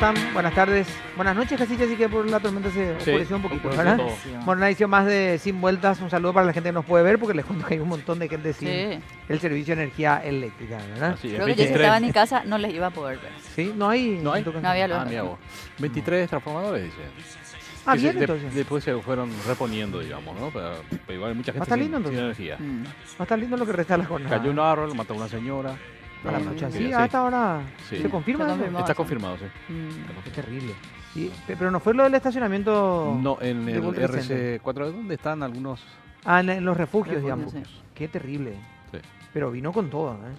están? Buenas tardes, buenas noches, casi ya sí que por la tormenta se oscureció un poquito, ¿verdad? Bueno, una edición más de Sin Vueltas, un saludo para la gente que nos puede ver, porque les cuento que hay un montón de gente sin el servicio de energía eléctrica, ¿verdad? Así es. Creo que yo si estaba en mi casa no les iba a poder ver. Sí, no hay. No hay. No había luz. Ah, mira vos. 23 transformadores, dice. Ah, Que bien, entonces. después se fueron reponiendo, digamos, ¿no? Pero igual hay mucha gente estar sin, lindo, sin entonces. energía. Va a estar lindo lo que resta de la jornada. Cayó un árbol, mató a una señora. A la No, noche sí, así, sí. hasta ahora. Sí. ¿Se confirma? Se eso? confirmó. Está confirmado, sí. Qué terrible. Pero no fue lo del estacionamiento. No, en de el World Trade Center. RC4, ¿dónde están algunos? Ah, en los refugios, Refugios, digamos. sí. Qué terrible. Sí. Pero vino con todo, ¿eh?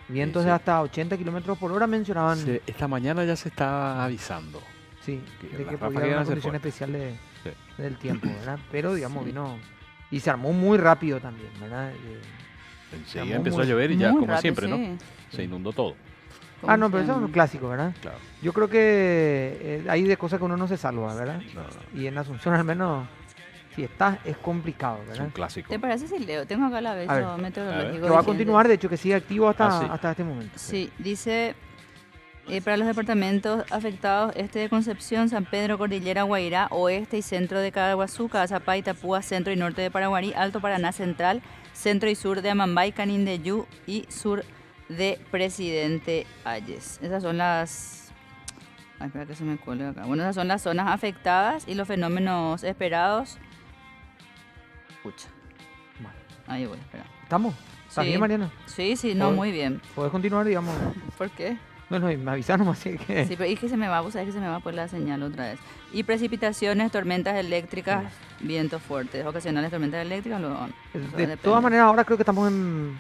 Vientos Sí, de sí. hasta 80 kilómetros por hora mencionaban. Esta mañana ya se está avisando. Sí, Que de las que podía ráfagas haber iban una a ser condición fuertes. especial Sí. del tiempo, ¿verdad? Pero, digamos, Sí. vino y se armó muy rápido también, ¿verdad? Enseguida Muy, empezó muy- a llover y ya, Muy como rápido, siempre, ¿no? sí. Se inundó todo. Ah, no, pero eso es Como un clásico, ¿verdad? Claro. Yo creo que hay de cosas que uno no se salva, ¿verdad? No, Y en Asunción al menos, si estás, es complicado, es ¿verdad? un clásico. ¿Te parece si leo? Tengo acá el A ver. aviso meteorológico. Que va a vigente. continuar, de hecho, que sigue activo hasta, Ah, sí. hasta este momento. Sí, dice para los departamentos afectados, este de Concepción, San Pedro, Cordillera, Guairá, oeste y centro de Cadaguazú, Cazapá, Itapúa, centro y norte de Paraguarí, Alto Paraná Central, centro y sur de Amambay, Canindeyú y sur de Presidente Hayes. Esas son las... Ay, espera que se me cuelgue acá. Bueno, esas son las zonas afectadas y los fenómenos esperados. Escucha. Bueno, Ahí voy, espera. ¿estamos? ¿Estás Sí. bien, Mariana? Sí, sí, no, Joder. muy bien. ¿Puedes continuar, digamos? ¿Por qué? No, me avisaron nomás, así que... Sí, pero es que se me va, vos sabés que se me va por la señal otra vez. Y precipitaciones, tormentas eléctricas, vientos fuertes, ocasionales tormentas eléctricas, luego... De todas maneras, ahora creo que estamos en...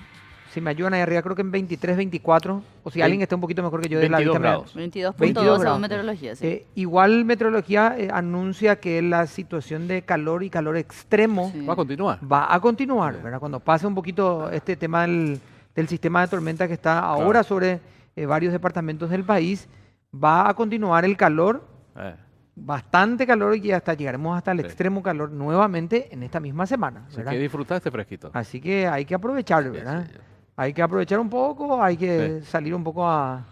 Si me ayudan ahí arriba, creo que en 23, 24. O si alguien está un poquito mejor que yo de la 22 vista. grados. 22.2 22 grados. según meteorología, sí. Igual Meteorología anuncia que la situación de calor y calor extremo Sí. Va a continuar. va a continuar, Bien. ¿verdad? Cuando pase un poquito este tema del sistema de tormenta que está ahora sobre varios departamentos del país, va a continuar el calor, bastante calor, y hasta llegaremos hasta el Sí. extremo calor nuevamente en esta misma semana, Así ¿verdad? que disfrutar este fresquito. Así que hay que aprovechar, Sí, ¿verdad? sí, Hay que aprovechar un poco, hay que salir un poco a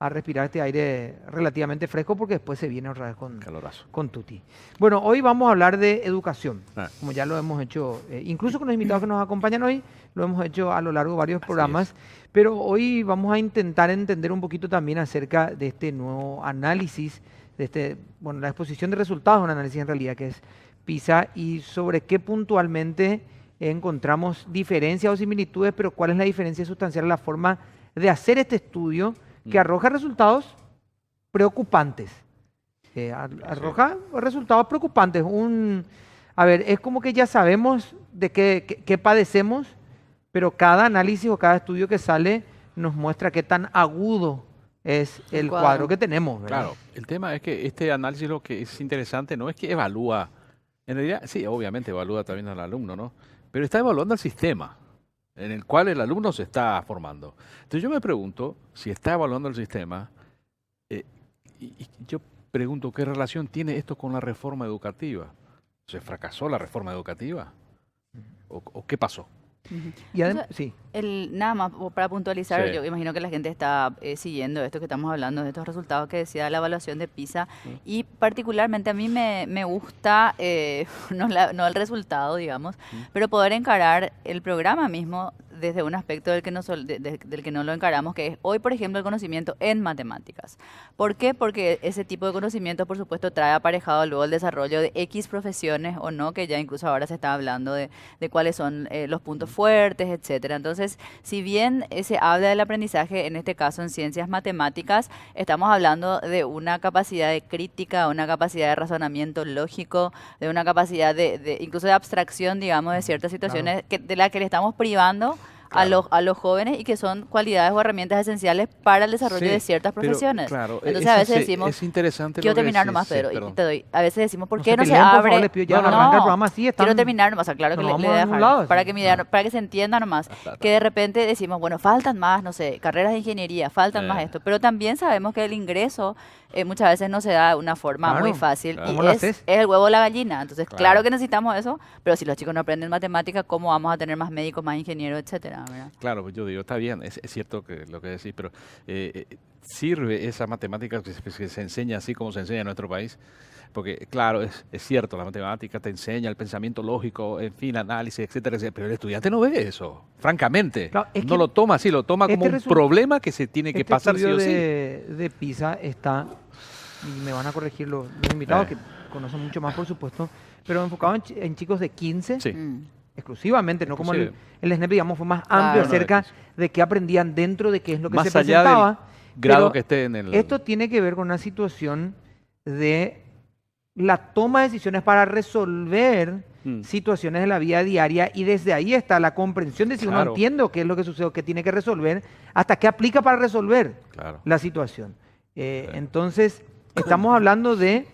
respirar este aire relativamente fresco, porque después se viene otra vez Calorazo. con Tuti. Bueno, hoy vamos a hablar de educación, Ah. como ya lo hemos hecho, incluso con los invitados que nos acompañan hoy, lo hemos hecho a lo largo de varios programas, pero hoy vamos a intentar entender un poquito también acerca de este nuevo análisis, de la exposición de resultados, un análisis en realidad que es PISA, y sobre qué puntualmente encontramos diferencias o similitudes, pero cuál es la diferencia sustancial en la forma de hacer este estudio que arroja resultados preocupantes. Arroja resultados preocupantes. A ver, es como que ya sabemos de qué padecemos, pero cada análisis o cada estudio que sale nos muestra qué tan agudo es el cuadro que tenemos, ¿verdad? Claro, el tema es que este análisis lo que es interesante no es que evalúa, en realidad sí, obviamente evalúa también al alumno, ¿no? Pero está evaluando el sistema en el cual el alumno se está formando. Entonces yo me pregunto, si está evaluando el sistema, y yo pregunto, ¿qué relación tiene esto con la reforma educativa? ¿Se fracasó la reforma educativa? ¿O qué pasó? Ujú. Y O sea, sí, Nada más para puntualizar, Sí. yo imagino que la gente está siguiendo esto que estamos hablando, de estos resultados que decía la evaluación de PISA, y particularmente a mí me gusta, no el resultado, digamos, pero poder encarar el programa mismo desde un aspecto del que del que no lo encaramos, que es hoy, por ejemplo, el conocimiento en matemáticas. ¿Por qué? Porque ese tipo de conocimiento, por supuesto, trae aparejado luego el desarrollo de X profesiones o no, que ya incluso ahora se está hablando de cuáles son los puntos fuertes, etcétera. Entonces, si bien se habla del aprendizaje, en este caso en ciencias matemáticas, estamos hablando de una capacidad de crítica, una capacidad de razonamiento lógico, de una capacidad incluso de abstracción, digamos, de ciertas situaciones de la que le estamos privando a los jóvenes, y que son cualidades o herramientas esenciales para el desarrollo Sí, de ciertas pero, profesiones. claro, Entonces a veces es decimos, interesante quiero lo que terminar decís, nomás, sí, Pedro, y perdón. te doy. A veces decimos, ¿por no qué se no se peleen, por abre? favor, les pido, ya No, arranca el programa así, quiero terminar nomás, claro que no le nos voy vamos a a ningún dejar, lado, para sí. que para que se entienda nomás, que de repente decimos, bueno, faltan más, no sé, carreras de ingeniería, faltan más esto, pero también sabemos que el ingreso muchas veces no se da de una forma Claro, muy fácil, claro. y ¿Cómo lo es haces? el huevo o la gallina. Entonces, Claro. claro que necesitamos eso, pero si los chicos no aprenden matemáticas, ¿cómo vamos a tener más médicos, más ingenieros, etcétera? realidad, ¿verdad? Claro, pues yo digo, está bien, es cierto que lo que decís, pero ¿sirve esa matemática que se enseña así como se enseña en nuestro país? Porque, claro, es cierto, la matemática te enseña el pensamiento lógico, en fin, análisis, etcétera, etcétera, pero el estudiante no ve eso, francamente. Claro, es No que lo toma así, lo toma como este un problema que se tiene que Este pasar sí estudio o sí. de PISA está, y me van a corregir los invitados que conocen mucho más, por supuesto, pero enfocado en chicos de 15, Sí. exclusivamente, no como Inclusive. el SNEP, digamos, fue más Claro. amplio No, no, acerca es- de qué aprendían dentro de qué es lo que Más se allá del presentaba. grado pero que esté en el... esto tiene que ver con una situación de la toma de decisiones para resolver Mm. situaciones de la vida diaria, y desde ahí está la comprensión de si uno Claro. entiende qué es lo que sucede o qué tiene que resolver, hasta qué aplica para resolver Claro. la situación. Entonces, estamos hablando de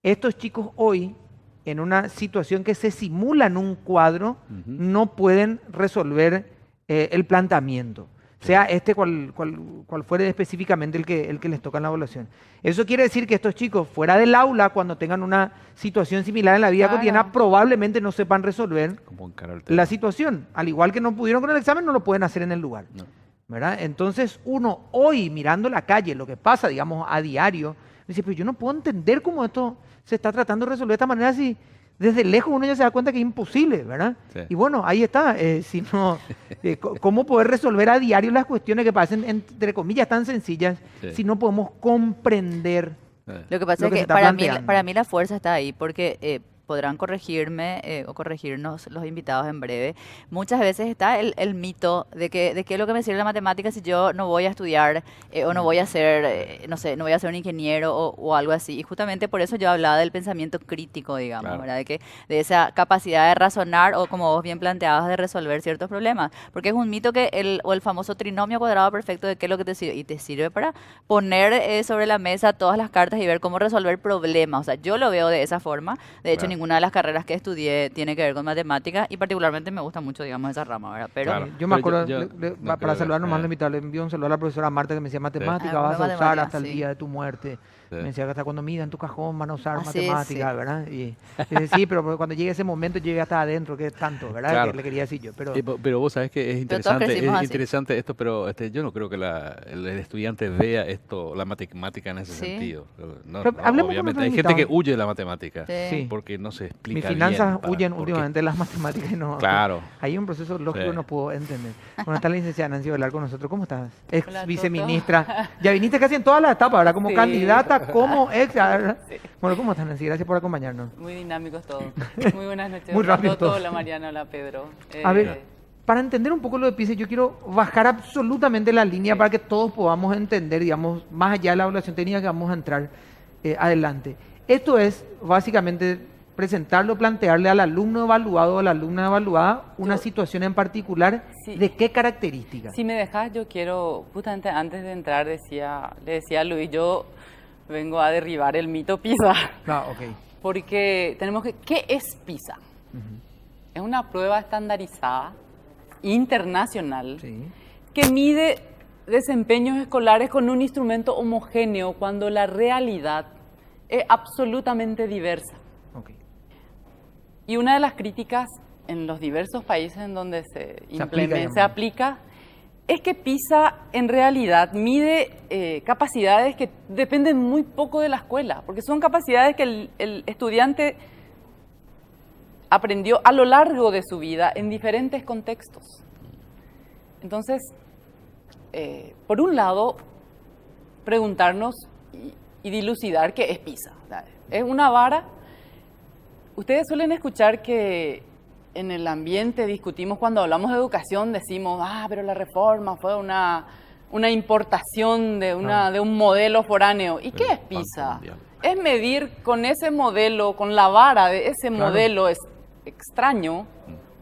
estos chicos hoy en una situación que se simula en un cuadro, Ujú. no pueden resolver el planteamiento, sea este cual fuere específicamente el que les toca en la evaluación. Eso quiere decir que estos chicos fuera del aula, cuando tengan una situación similar en la vida Claro. cotidiana, probablemente no sepan resolver Como encarar el tema. la situación. Al igual que no pudieron con el examen, no lo pueden hacer en el lugar. No. ¿Verdad? Entonces uno hoy mirando la calle, lo que pasa, digamos, a diario, dice, pero yo no puedo entender cómo esto se está tratando de resolver de esta manera, si desde lejos uno ya se da cuenta que es imposible, ¿verdad? Sí. Y bueno, ahí está, si no, cómo poder resolver a diario las cuestiones que parecen, entre comillas, tan sencillas, Sí. si no podemos comprender. Lo que pasa Lo es que se que está para mí, planteando. para mí la fuerza está ahí, porque podrán corregirme o corregirnos los invitados en breve. Muchas veces está el mito de qué es lo que me sirve la matemática si yo no voy a estudiar o no voy a ser, no sé, no voy a ser un ingeniero o algo así. Y justamente por eso yo hablaba del pensamiento crítico, digamos, Claro. ¿verdad? De esa capacidad de razonar o, como vos bien planteabas, de resolver ciertos problemas. Porque es un mito que el famoso trinomio cuadrado perfecto, de qué es lo que te sirve. Y te sirve para poner sobre la mesa todas las cartas y ver cómo resolver problemas. O sea, yo lo veo de esa forma. De hecho, Claro. ninguna de las carreras que estudié tiene que ver con matemáticas y particularmente me gusta mucho, digamos, esa rama, ¿verdad? Pero Claro. Yo me Pero acuerdo, no para creo, saludar nomás, eh. lo invitado, le envío un saludo a la profesora Marta que me decía, matemática Ah, vas a una usar matemática, hasta el sí. día de tu muerte. Sí. Me decía que hasta cuando midan tu cajón van a usar Así es, matemática, sí. ¿verdad? Y dice, sí, pero cuando llegue ese momento llegue hasta adentro, que es tanto, ¿verdad? Claro. Que le quería decir yo. Pero Pero vos sabés que es Pero todos crecimos es así. interesante esto, pero yo no creo que el estudiante vea esto, la matemática en ese Sí. sentido. No, Pero hablemos con obviamente, nuestro hay gente que invitado. huye de la matemática Sí. Sí. porque no se explica mis bien finanzas para- huyen por qué. últimamente de las matemáticas y no. Claro. Hay un proceso lógico Sí. que no puedo entender. Bueno, está la licenciada Nancy Velar con nosotros. ¿Cómo estás? Ex Hola, Toto. viceministra. Ya viniste casi en todas las etapas, ¿verdad? Como Sí. candidata, como ex. ¿verdad? Sí. Bueno, ¿cómo estás, Nancy? Gracias por acompañarnos. Muy dinámicos todos. Muy buenas noches. Muy Hola, rápido Toto, todos. hola Mariana, hola Pedro. A ver, para entender un poco lo de PISA, yo quiero bajar absolutamente la línea para que todos podamos entender, digamos, más allá de la evaluación técnica que vamos a entrar adelante. Esto es básicamente presentarlo, plantearle al alumno evaluado o a la alumna evaluada una situación en particular. Sí. ¿De qué características? Si me dejas, yo quiero, justamente antes de entrar, le decía a Luis, yo vengo a derribar el mito PISA. Ah, ok. Porque tenemos que, ¿qué es PISA? Es una prueba estandarizada, internacional, Sí. que mide desempeños escolares con un instrumento homogéneo cuando la realidad es absolutamente diversa. Ok. Y una de las críticas en los diversos países en donde se aplica, se aplica, es que PISA en realidad mide capacidades que dependen muy poco de la escuela, porque son capacidades que el estudiante aprendió a lo largo de su vida en diferentes contextos. Entonces, por un lado, preguntarnos y dilucidar qué es PISA. O sea, es una vara. Ustedes suelen escuchar que en el ambiente discutimos, cuando hablamos de educación, decimos, pero la reforma fue una importación de un modelo foráneo. ¿Y qué es Banco PISA? Mundial. Es medir con ese modelo, con la vara de ese Claro. modelo extraño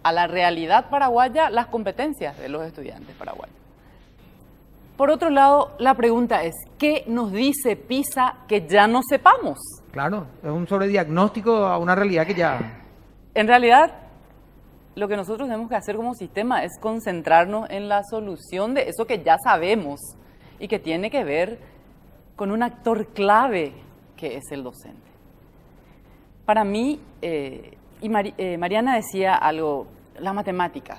a la realidad paraguaya, las competencias de los estudiantes paraguayos. Por otro lado, la pregunta es, ¿qué nos dice PISA que ya no sepamos? Claro, es un sobrediagnóstico a una realidad que ya... En realidad, lo que nosotros tenemos que hacer como sistema es concentrarnos en la solución de eso que ya sabemos y que tiene que ver con un actor clave que es el docente. Para mí, Mariana decía algo, la matemática.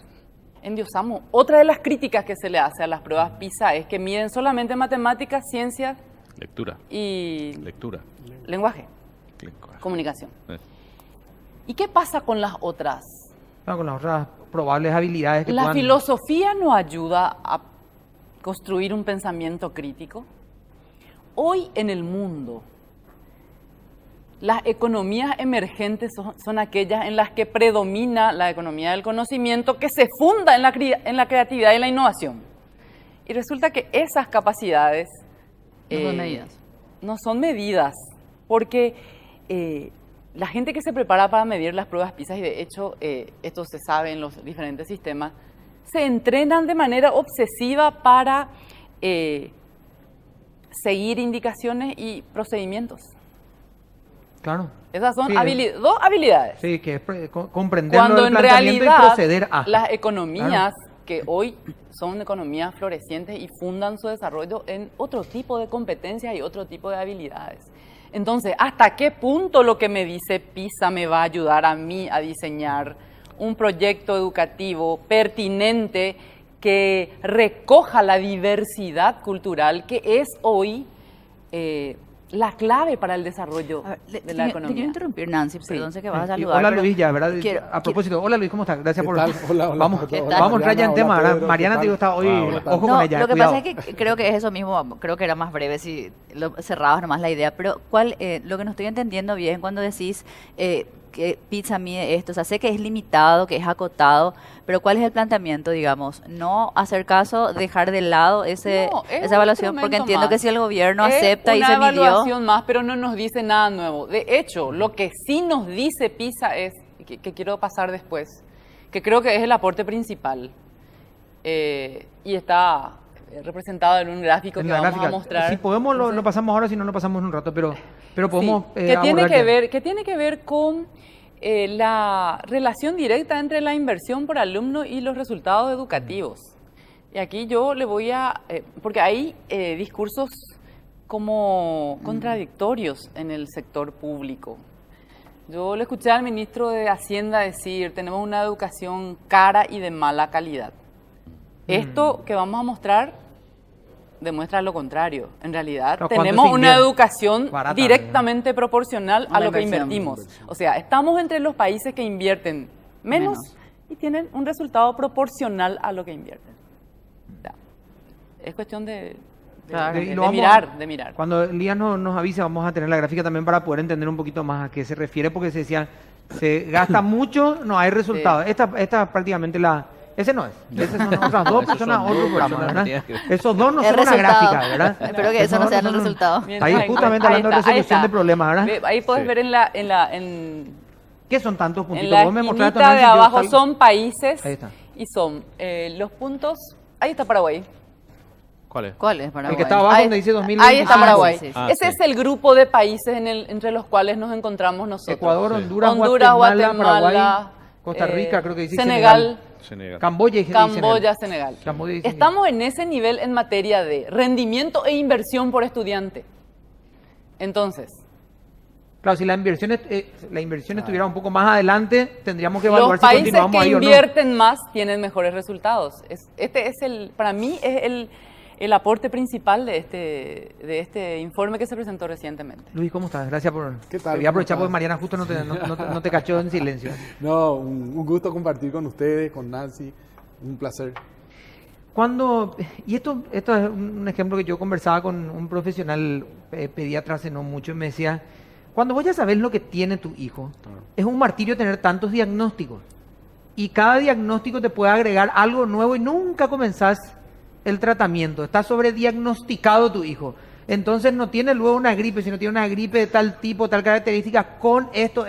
endiosamos. Otra de las críticas que se le hace a las pruebas PISA es que miden solamente matemáticas, ciencias Lectura. y Lectura. lenguaje, comunicación. ¿Y qué pasa con las otras? Con las otras probables habilidades que ¿La puedan... filosofía nos ayuda a construir un pensamiento crítico? Hoy en el mundo, las economías emergentes son aquellas en las que predomina la economía del conocimiento, que se funda en la creatividad y la innovación. Y resulta que esas capacidades No son medidas. no son medidas, porque la gente que se prepara para medir las pruebas PISA, y de hecho esto se sabe en los diferentes sistemas, se entrenan de manera obsesiva para seguir indicaciones y procedimientos. Claro. Esas son Sí, dos habilidades. Sí, que es comprender Cuando el en planteamiento realidad y proceder a... las economías Claro. que hoy son economías florecientes y fundan su desarrollo en otro tipo de competencias y otro tipo de habilidades. Entonces, ¿hasta qué punto lo que me dice PISA me va a ayudar a mí a diseñar un proyecto educativo pertinente que recoja la diversidad cultural que es hoy la clave para el desarrollo A ver, de la te economía? quiero interrumpir, Nancy, perdón, sé que vas a Y saludar. hola pero Luis, ya, ¿verdad? quiero- A propósito, hola Luis, ¿cómo estás? Gracias ¿Qué por... tal? Hola, hola, Vamos, hola, hola, vamos a entrar ya en Mariana, tema, hola, ¿verdad? Pedro, Mariana ¿qué te digo, está hoy, Hola. ojo No, con ella, lo que cuidado. pasa es que creo que es eso mismo, creo que era más breve si lo cerrabas nomás la idea, pero lo que no estoy entendiendo bien cuando decís que PISA mide esto, o sea, sé que es limitado, que es acotado, pero ¿cuál es el planteamiento, digamos? No hacer caso, dejar de lado No, es esa un evaluación, porque instrumento entiendo que más. si el gobierno Es acepta y una se midió, evaluación más, pero no nos dice nada nuevo. De hecho, lo que sí nos dice PISA es, que quiero pasar después, que creo que es el aporte principal, y está representado en un gráfico En que la vamos gráfica. a mostrar. Si podemos, lo Entonces, pasamos ahora, si no, lo pasamos en un rato, pero sí, podemos... que tiene abordar que ya. ver, que tiene que ver con la relación directa entre la inversión por alumno y los resultados educativos. Y aquí yo le voy a... porque hay discursos como contradictorios en el sector público. Yo le escuché al ministro de Hacienda decir, tenemos una educación cara y de mala calidad. Esto que vamos a mostrar demuestra lo contrario. En realidad, Pero ¿cuánto tenemos se una invierte? educación Barata, directamente proporcional a La lo que inversión. invertimos. O sea, estamos entre los países que invierten menos y tienen un resultado proporcional a lo que invierten. O sea, es cuestión de Claro. Y lo vamos de mirar. Cuando Elías nos avise, vamos a tener la gráfica también para poder entender un poquito más a qué se refiere, porque se decía, se gasta mucho, no hay resultados. Esta prácticamente ese no es. Esas son otras dos Esos personas, son otro dos programa, personas, ¿verdad? tiene que- Esos dos no el son una resultado. gráfica, ¿verdad? Espero que eso no sea el Esos dos resultado. Está ahí justamente hablando de resolución de problemas, ¿verdad? Ahí puedes Sí. ver en ¿Qué son tantos puntitos? la Vos me mostraste esquinita de análisis, yo abajo tal- son países Ahí está. y son los puntos. Ahí está Paraguay. ¿Cuál es? ¿Cuál es Paraguay? El que está abajo Ahí- donde dice 2025. Ahí está Paraguay. sí, sí. Ah, Ese sí. es el grupo de países entre los cuales nos encontramos nosotros. Ecuador, Sí. Honduras, Honduras, Guatemala, Guatemala, Paraguay, Costa Rica, creo que dice Senegal, Senegal. Camboya y Camboya, Senegal. Camboya y Senegal. Estamos en ese nivel en materia de rendimiento e inversión por estudiante. Entonces, Claro, si la inversión, estuviera un poco más adelante, tendríamos que evaluar los si países continuamos que ahí o no. invierten más tienen mejores resultados. Para mí es el aporte principal de este informe que se presentó recientemente. Luis, ¿cómo estás? Gracias por... ¿Qué tal? Te voy a ¿Cómo aprovechar porque estás? Mariana justo no te cachó en silencio. No, un gusto compartir con ustedes, con Nancy, un placer. Y esto es un ejemplo que yo conversaba con un profesional pediatra hace no mucho y me decía, cuando vos ya sabés lo que tiene tu hijo, es un martirio tener tantos diagnósticos. Y cada diagnóstico te puede agregar algo nuevo y nunca comenzás el tratamiento. Está sobrediagnosticado tu hijo. Entonces no tiene luego una gripe, sino tiene una gripe de tal tipo, tal característica, con esto,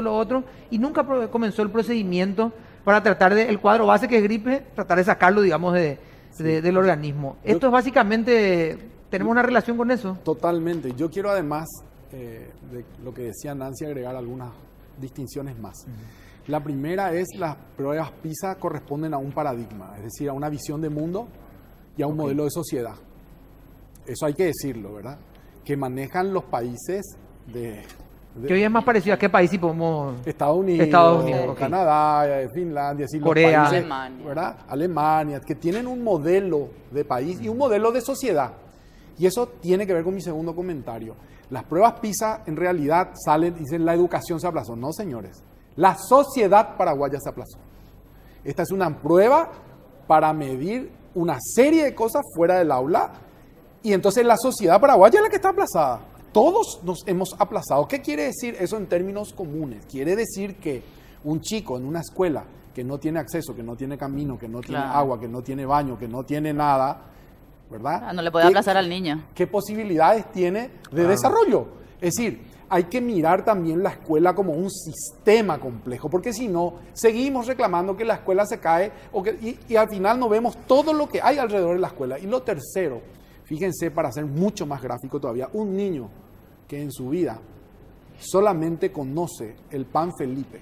lo otro, y nunca comenzó el procedimiento para tratar el cuadro base que es gripe, tratar de sacarlo, digamos, del organismo. Esto es básicamente, tenemos una relación con eso. Totalmente. Yo quiero además, de lo que decía Nancy, agregar algunas distinciones más. La primera es las pruebas PISA corresponden a un paradigma, es decir, a una visión de mundo y a un modelo de sociedad. Eso hay que decirlo, ¿verdad? Que manejan los países de Que hoy es más parecido a qué país si podemos... Estados Unidos, Estados Unidos, ok. Canadá, Finlandia, sí, los Corea. países, Alemania. ¿verdad? Alemania, que tienen un modelo de país y un modelo de sociedad. Y eso tiene que ver con mi segundo comentario. Las pruebas PISA en realidad salen, dicen la educación se aplazó. No, señores. La sociedad paraguaya se aplazó. Esta es una prueba para medir una serie de cosas fuera del aula y entonces la sociedad paraguaya es la que está aplazada. Todos nos hemos aplazado. ¿Qué quiere decir eso en términos comunes? Quiere decir que un chico en una escuela que no tiene acceso, que no tiene camino, que no tiene Claro. agua, que no tiene baño, que no tiene nada, ¿verdad? Ah, no le puede ¿Qué- aplazar al niño. ¿Qué posibilidades tiene de desarrollo? Es decir, hay que mirar también la escuela como un sistema complejo, porque si no, seguimos reclamando que la escuela se cae y al final no vemos todo lo que hay alrededor de la escuela. Y lo tercero, fíjense, para ser mucho más gráfico todavía, un niño que en su vida solamente conoce el pan Felipe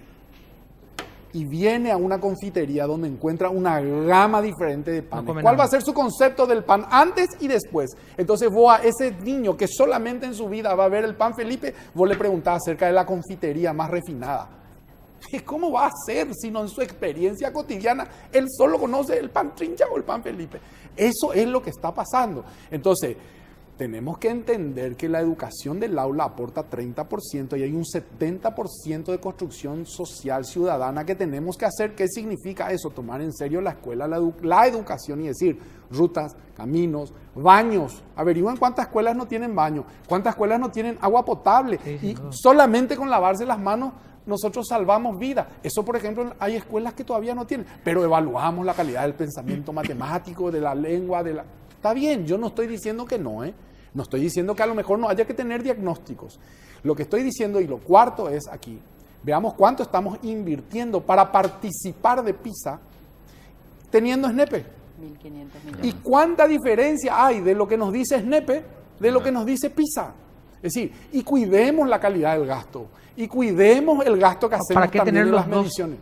y viene a una confitería donde encuentra una gama diferente de panes. come ¿Cuál nada. va a ser su concepto del pan antes y después? Entonces vos a ese niño que solamente en su vida va a ver el pan Felipe, vos le preguntás acerca de la confitería más refinada. ¿Cómo va a ser si no en su experiencia cotidiana él solo conoce el pan Trincha o el pan Felipe? Eso es lo que está pasando. Entonces, tenemos que entender que la educación del aula aporta 30% y hay un 70% de construcción social ciudadana que tenemos que hacer. ¿Qué significa eso? Tomar en serio la escuela, la educación y decir rutas, caminos, baños. Averigüen cuántas escuelas no tienen baño, cuántas escuelas no tienen agua potable Sí, y sin duda. solamente con lavarse las manos nosotros salvamos vidas. Eso, por ejemplo, hay escuelas que todavía no tienen, pero evaluamos la calidad del pensamiento matemático, de la lengua, Está bien, yo no estoy diciendo que no, ¿eh? No estoy diciendo que a lo mejor no haya que tener diagnósticos. Lo que estoy diciendo, y lo cuarto es aquí, veamos cuánto estamos invirtiendo para participar de PISA teniendo SNEPE. 1.500 ¿Y millones. cuánta diferencia hay de lo que nos dice SNEPE de lo que nos dice PISA? Es decir, y cuidemos la calidad del gasto, y cuidemos el gasto que hacemos ¿Para qué también tener en las los dos? mediciones.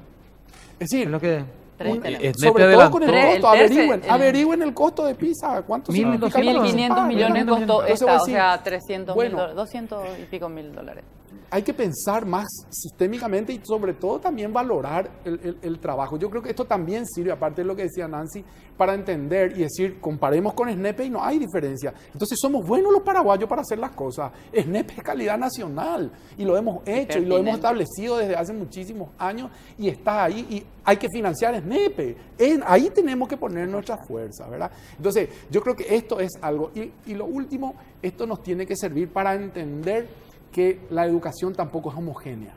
Es decir, Es lo que... Tres un- tenemos. sobre todo con el adelantó. costo, El tercer- averigüen, el- averigüen el costo de PISA, cuánto Mil significa doscientos- participar, 1.500 millones ¿verdad? costó Entonces esta, voy a o decir, sea, 300 bueno, mil, 200 y pico mil dólares. hay que pensar más sistémicamente y sobre todo también valorar el trabajo. Yo creo que esto también sirve, aparte de lo que decía Nancy, para entender y decir, comparemos con SNEPE y no hay diferencia. Entonces somos buenos los paraguayos para hacer las cosas. SNEPE es calidad nacional y lo hemos hecho y lo hemos pertinente. establecido desde hace muchísimos años y está ahí y hay que financiar SNEPE. Ahí tenemos que poner nuestra fuerza, ¿verdad? Entonces yo creo que esto es algo. Y lo último, esto nos tiene que servir para entender que la educación tampoco es homogénea.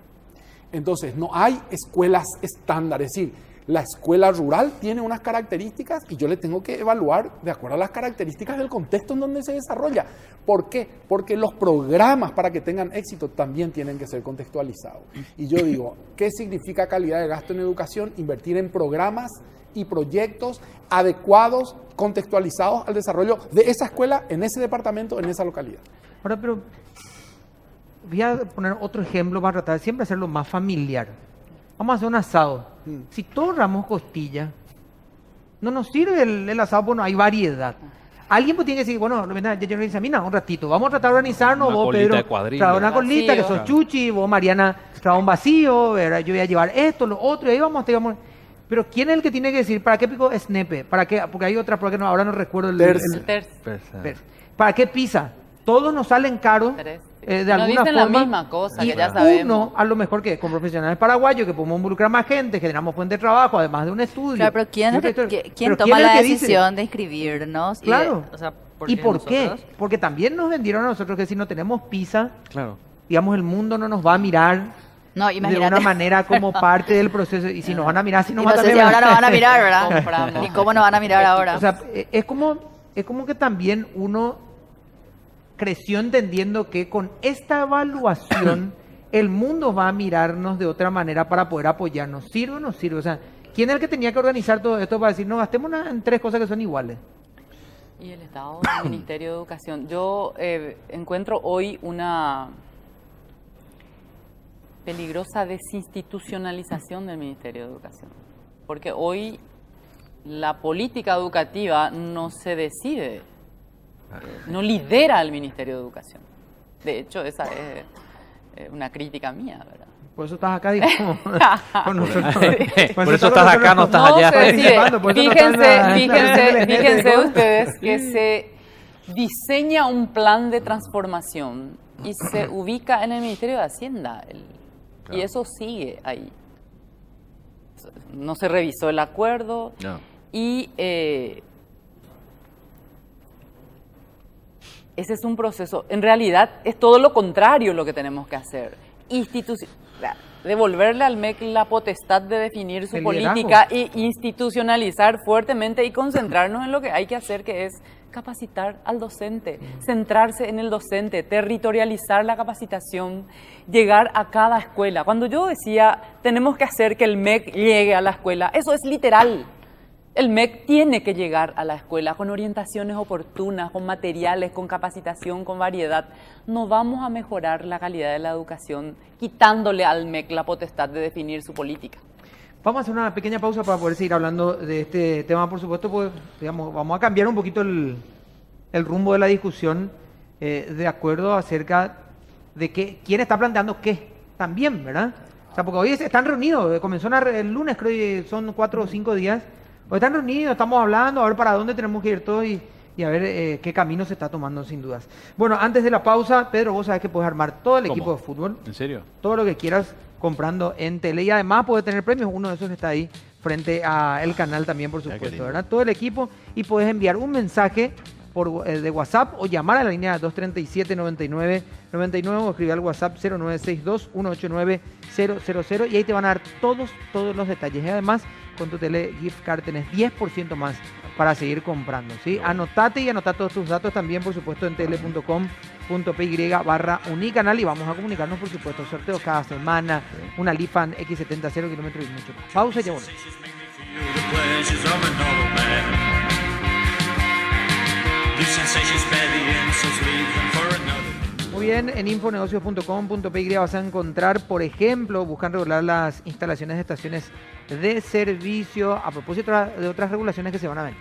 Entonces, no hay escuelas estándar, es decir, la escuela rural tiene unas características y yo le tengo que evaluar de acuerdo a las características del contexto en donde se desarrolla. ¿Por qué? Porque los programas para que tengan éxito también tienen que ser contextualizados. Y yo digo, ¿qué significa calidad de gasto en educación? Invertir en programas y proyectos adecuados, contextualizados al desarrollo de esa escuela, en ese departamento, en esa localidad. Ahora, pero voy a poner otro ejemplo para tratar de siempre hacerlo más familiar. Vamos a hacer un asado. Si todos ramos costilla, no nos sirve el asado porque no hay variedad. Alguien pues tiene que decir, bueno, ya dice, mira, un ratito, vamos a tratar de organizarnos, Una vos, colita Pedro, de cuadrilla. trae una colita, que Vacío. sos Chuchi, vos, Mariana, trae un vacío, ¿verdad? Yo voy a llevar esto, lo otro, y ahí vamos, Pero ¿quién es el que tiene que decir, para qué pico SNEPE? ¿Para qué? Porque hay otra, porque no, ahora no recuerdo el... Terce. el- Perfecto. ¿Para qué PISA? Todos nos salen caros Tres. de No alguna dicen la forma. misma cosa, y que ya uno, sabemos. a lo mejor que con profesionales paraguayos, que podemos involucrar más gente, generamos fuente de trabajo, además de un estudio. Claro, pero ¿quién, Y es el otra que- historia. quién Pero toma es el la que dice? decisión de inscribirnos? Claro. O sea, ¿Y qué por qué? nosotros? Porque también nos vendieron a nosotros que si no tenemos PISA, Claro. digamos, el mundo no nos va a mirar No, de imagínate. una manera como parte del proceso. Y si nos van a mirar, si Y nos no van a sé si mirar. ahora nos van a mirar, ¿verdad? Compramos. ¿Y cómo nos van a mirar ahora? O sea, es como que también uno creció entendiendo que con esta evaluación el mundo va a mirarnos de otra manera para poder apoyarnos. ¿Sirve o no sirve? O sea, ¿quién es el que tenía que organizar todo esto para decir, no, gastemos en tres cosas que son iguales? Y el Estado, el Ministerio de Educación. Yo encuentro hoy una peligrosa desinstitucionalización del Ministerio de Educación. Porque hoy la política educativa no se decide, no lidera el Ministerio de Educación. De hecho, esa es una crítica mía, ¿verdad? Por eso estás acá, digamos, con nosotros. Por eso estás acá, no estás allá. se decide. participando, por eso no estás en la- Fíjense ustedes que se diseña un plan de transformación y se ubica en el Ministerio de Hacienda. Y eso sigue ahí. No se revisó el acuerdo No. y ese es un proceso. En realidad es todo lo contrario lo que tenemos que hacer. Devolverle al MEC la potestad de definir su El liderazgo. política e institucionalizar fuertemente y concentrarnos en lo que hay que hacer, que es capacitar al docente, centrarse en el docente, territorializar la capacitación, llegar a cada escuela. Cuando yo decía, tenemos que hacer que el MEC llegue a la escuela, eso es literal. El MEC tiene que llegar a la escuela con orientaciones oportunas, con materiales, con capacitación, con variedad. No vamos a mejorar la calidad de la educación quitándole al MEC la potestad de definir su política. Vamos a hacer una pequeña pausa para poder seguir hablando de este tema, por supuesto, pues, digamos, vamos a cambiar un poquito el rumbo de la discusión de acuerdo acerca de quién está planteando qué también, ¿verdad? O sea, porque hoy están reunidos, comenzó el lunes, creo que son 4 o 5 días. Hoy están reunidos, estamos hablando, a ver para dónde tenemos que ir todos y a ver qué camino se está tomando sin dudas. Bueno, antes de la pausa, Pedro, vos sabés que puedes armar todo el ¿Cómo? equipo de fútbol, ¿En serio? todo lo que quieras comprando en tele y además puedes tener premios, uno de esos está ahí frente al canal también, por qué supuesto, lindo. ¿verdad? Todo el equipo y puedes enviar un mensaje de WhatsApp o llamar a la línea 237-99-99 o escribir al WhatsApp 0962-189-000 y ahí te van a dar todos los detalles. Y además, con tu tele gift card tenés 10% más para seguir comprando, ¿sí? Anotate y anota todos tus datos también, por supuesto, en tele.com.py/unicanal y vamos a comunicarnos, por supuesto, sorteos cada semana, una Lifan X70 0 kilómetros y mucho más. Pausa y ya volvemos. The pleasures of a noble man. These sensations spare the insults, leave them for another. Muy bien, en infonegocios.com.py vas a encontrar, por ejemplo, buscan regular las instalaciones de estaciones de servicio a propósito de otras regulaciones que se van a ver.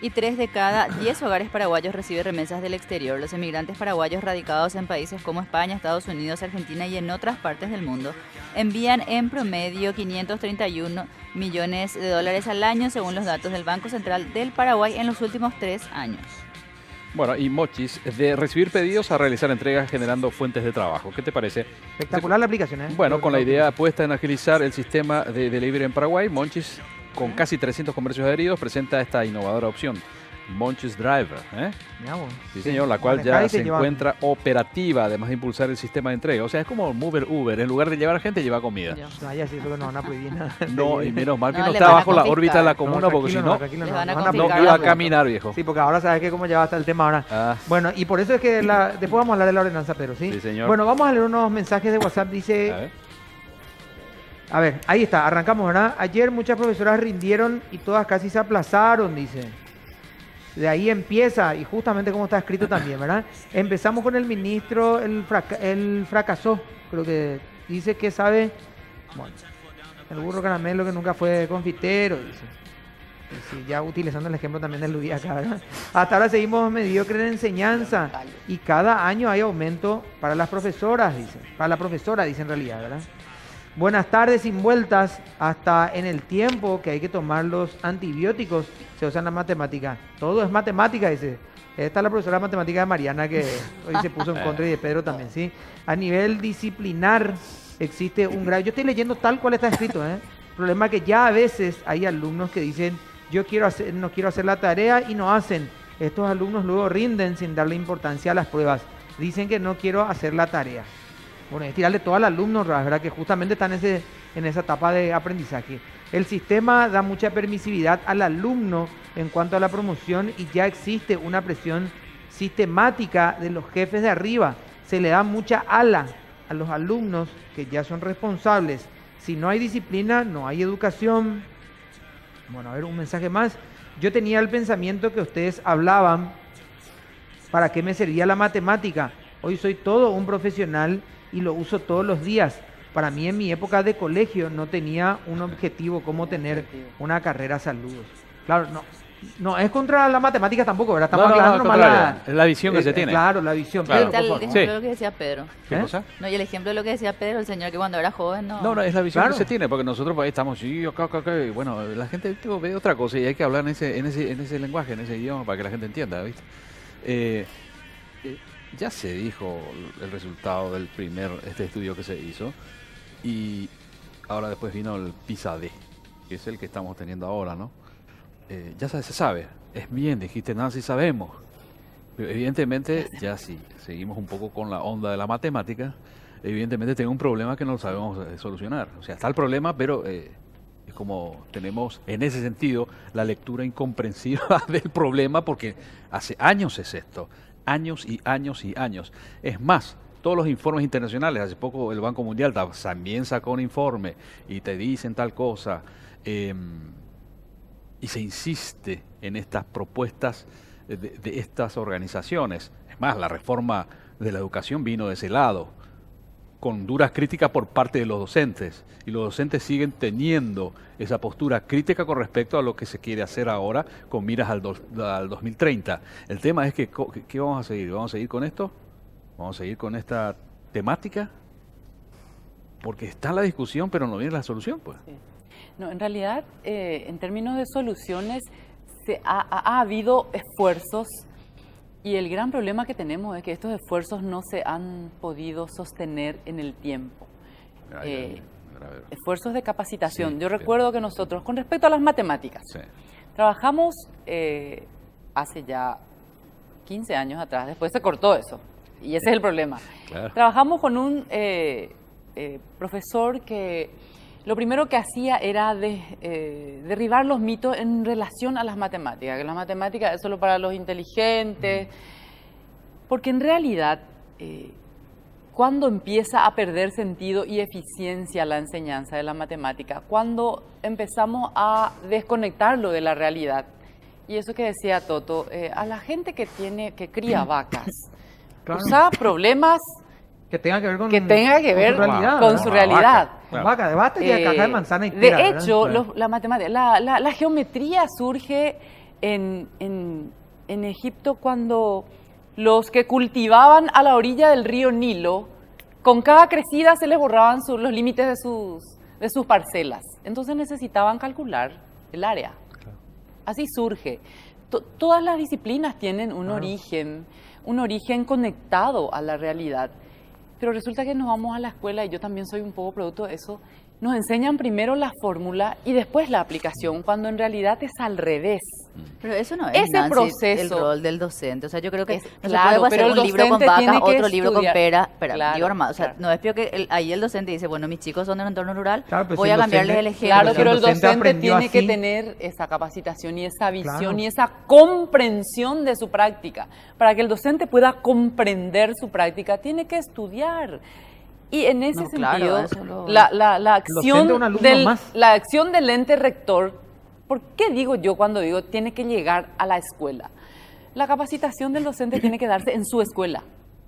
Y 3 de cada 10 hogares paraguayos reciben remesas del exterior. Los emigrantes paraguayos radicados en países como España, Estados Unidos, Argentina y en otras partes del mundo envían en promedio 531 millones de dólares al año, según los datos del Banco Central del Paraguay en los últimos 3 años. Bueno, y Mochis, de recibir pedidos a realizar entregas generando fuentes de trabajo. ¿Qué te parece? Espectacular la aplicación, ¿eh? Bueno, con la idea puesta en agilizar el sistema de delivery en Paraguay, Monchis, con casi 300 comercios adheridos, presenta esta innovadora opción, Monchis Driver. Mirá vos. Sí, señor, la cual Manejá ya y te se llevan. encuentra operativa, además de impulsar el sistema de entrega. O sea, es como Uber. En lugar de llevar gente, lleva comida. No, ya sí, eso que no van a prohibir nada. No, y menos mal que No, no le está van a bajo la confiscar. órbita de la No, comuna, porque si tranquilo, no, tranquilo, Les no, van a van no confiscar iba a la caminar, viejo. Sí, porque ahora sabes que cómo ya va hasta el tema ahora. Ah. Bueno, y por eso es que después vamos a hablar de la ordenanza, Pedro, ¿sí? Sí, señor. Bueno, vamos a leer unos mensajes de WhatsApp. Dice, A ver. a ver, ahí está, arrancamos, ¿verdad? Ayer muchas profesoras rindieron y todas casi se aplazaron, dice. De ahí empieza, y justamente como está escrito también, ¿verdad? Empezamos con el ministro, él fracasó, creo que dice que sabe, bueno, el burro caramelo que nunca fue confitero, dice. Sí, ya utilizando el ejemplo también de Luis acá, ¿verdad? Hasta ahora seguimos mediocre en enseñanza y cada año hay aumento para las profesoras, dice. Para la profesora, dice en realidad, ¿verdad? Buenas tardes, sin vueltas, hasta en el tiempo que hay que tomar los antibióticos se usan la matemática. Todo es matemática, dice. Esta es la profesora de matemática de Mariana que hoy se puso en contra y de Pedro también, ¿sí? A nivel disciplinar existe un grado. Yo estoy leyendo tal cual está escrito, ¿eh? El problema es que ya a veces hay alumnos que dicen, no quiero hacer la tarea y no hacen. Estos alumnos luego rinden sin darle importancia a las pruebas. Dicen que no quiero hacer la tarea. Bueno, es tirarle todo al alumno, ¿verdad? Que justamente están en esa etapa de aprendizaje. El sistema da mucha permisividad al alumno en cuanto a la promoción y ya existe una presión sistemática de los jefes de arriba. Se le da mucha ala a los alumnos que ya son responsables. Si no hay disciplina, no hay educación. Bueno, a ver, un mensaje más. Yo tenía el pensamiento que ustedes hablaban, ¿para qué me servía la matemática? Hoy soy todo un profesional y lo uso todos los días. Para mí en mi época de colegio no tenía un objetivo como tener una carrera. Saludos. Claro, no. No es contra la matemática tampoco, ¿verdad? Estamos No, no, aclarando no, al nomás contrario, es la visión que se tiene. Claro, la visión. Claro. Pedro, Está el por favor. ejemplo Sí. de lo que decía Pedro. ¿Qué ¿Eh? cosa? No, y el ejemplo de lo que decía Pedro, el señor que cuando era joven no. No, es la visión Claro. que se tiene, porque nosotros ahí estamos, sí, acá, y bueno, la gente ¿viste? Ve otra cosa y hay que hablar en ese lenguaje, en ese idioma, para que la gente entienda, ¿viste? Ya se dijo el resultado del este estudio que se hizo, y ahora después vino el PISA-D, que es el que estamos teniendo ahora, ¿no? Ya se sabe, es bien, dijiste, Nancy, sabemos. Pero evidentemente, ya si seguimos un poco con la onda de la matemática, evidentemente tengo un problema que no lo sabemos solucionar. O sea, está el problema, pero es como tenemos en ese sentido la lectura incomprensiva del problema, porque hace años es esto, años y años y años. Es más, todos los informes internacionales, hace poco el Banco Mundial también sacó un informe y te dicen tal cosa, y se insiste en estas propuestas de estas organizaciones. Es más, la reforma de la educación vino de ese lado, con duras críticas por parte de los docentes, y los docentes siguen teniendo esa postura crítica con respecto a lo que se quiere hacer ahora con miras al 2030. El tema es que, ¿qué vamos a seguir? ¿Vamos a seguir con esto? ¿Vamos a seguir con esta temática? Porque está la discusión, pero no viene la solución, pues. Sí. No, en realidad, en términos de soluciones, ha habido esfuerzos, y el gran problema que tenemos es que estos esfuerzos no se han podido sostener en el tiempo. Esfuerzos de capacitación. Sí, Yo sí. recuerdo que nosotros, con respecto a las matemáticas, Sí. trabajamos hace ya 15 años atrás, después se cortó eso, y ese es el problema. Claro. Trabajamos con un profesor que lo primero que hacía era derribar los mitos en relación a las matemáticas, que las matemáticas es solo para los inteligentes, porque en realidad cuando empieza a perder sentido y eficiencia la enseñanza de la matemática, cuando empezamos a desconectarlo de la realidad, y eso que decía Toto, a la gente que cría vacas, Claro. usa problemas Que tenga que ver con, que tenga que ver su realidad. con ¿verdad? su realidad. Con vaca, debate que caja de manzana y De pera, hecho, ¿verdad? la matemática, la geometría surge en Egipto cuando los que cultivaban a la orilla del río Nilo, con cada crecida se les borraban los límites de sus parcelas. Entonces necesitaban calcular el área. Así surge. Todas las disciplinas tienen un origen conectado a la realidad. Pero resulta que nos vamos a la escuela, y yo también soy un poco producto de eso, nos enseñan primero la fórmula y después la aplicación, cuando en realidad es al revés. Pero eso no es, Ese Nancy, proceso- el rol del docente. O sea, yo creo que Es- no se claro, puede pero hacer el un libro con docente tiene vacas, que otro libro con estudiar. pera. Espera, Claro, digo nomás, o sea, claro. no es peor que ahí el docente dice, bueno, mis chicos son de un entorno rural, Claro, pues voy si a el cambiarles el docente- ejemplo. Claro, pero el docente aprendió tiene que así. tener esa capacitación y esa visión Claro. y esa comprensión de su práctica. Para que el docente pueda comprender su práctica, tiene que estudiar. Y en ese No, claro, sentido, eso lo- la docente acción es un alumno más. la acción del ente rector, ¿por qué digo yo cuando digo tiene que llegar a la escuela? La capacitación del docente tiene que darse en su escuela,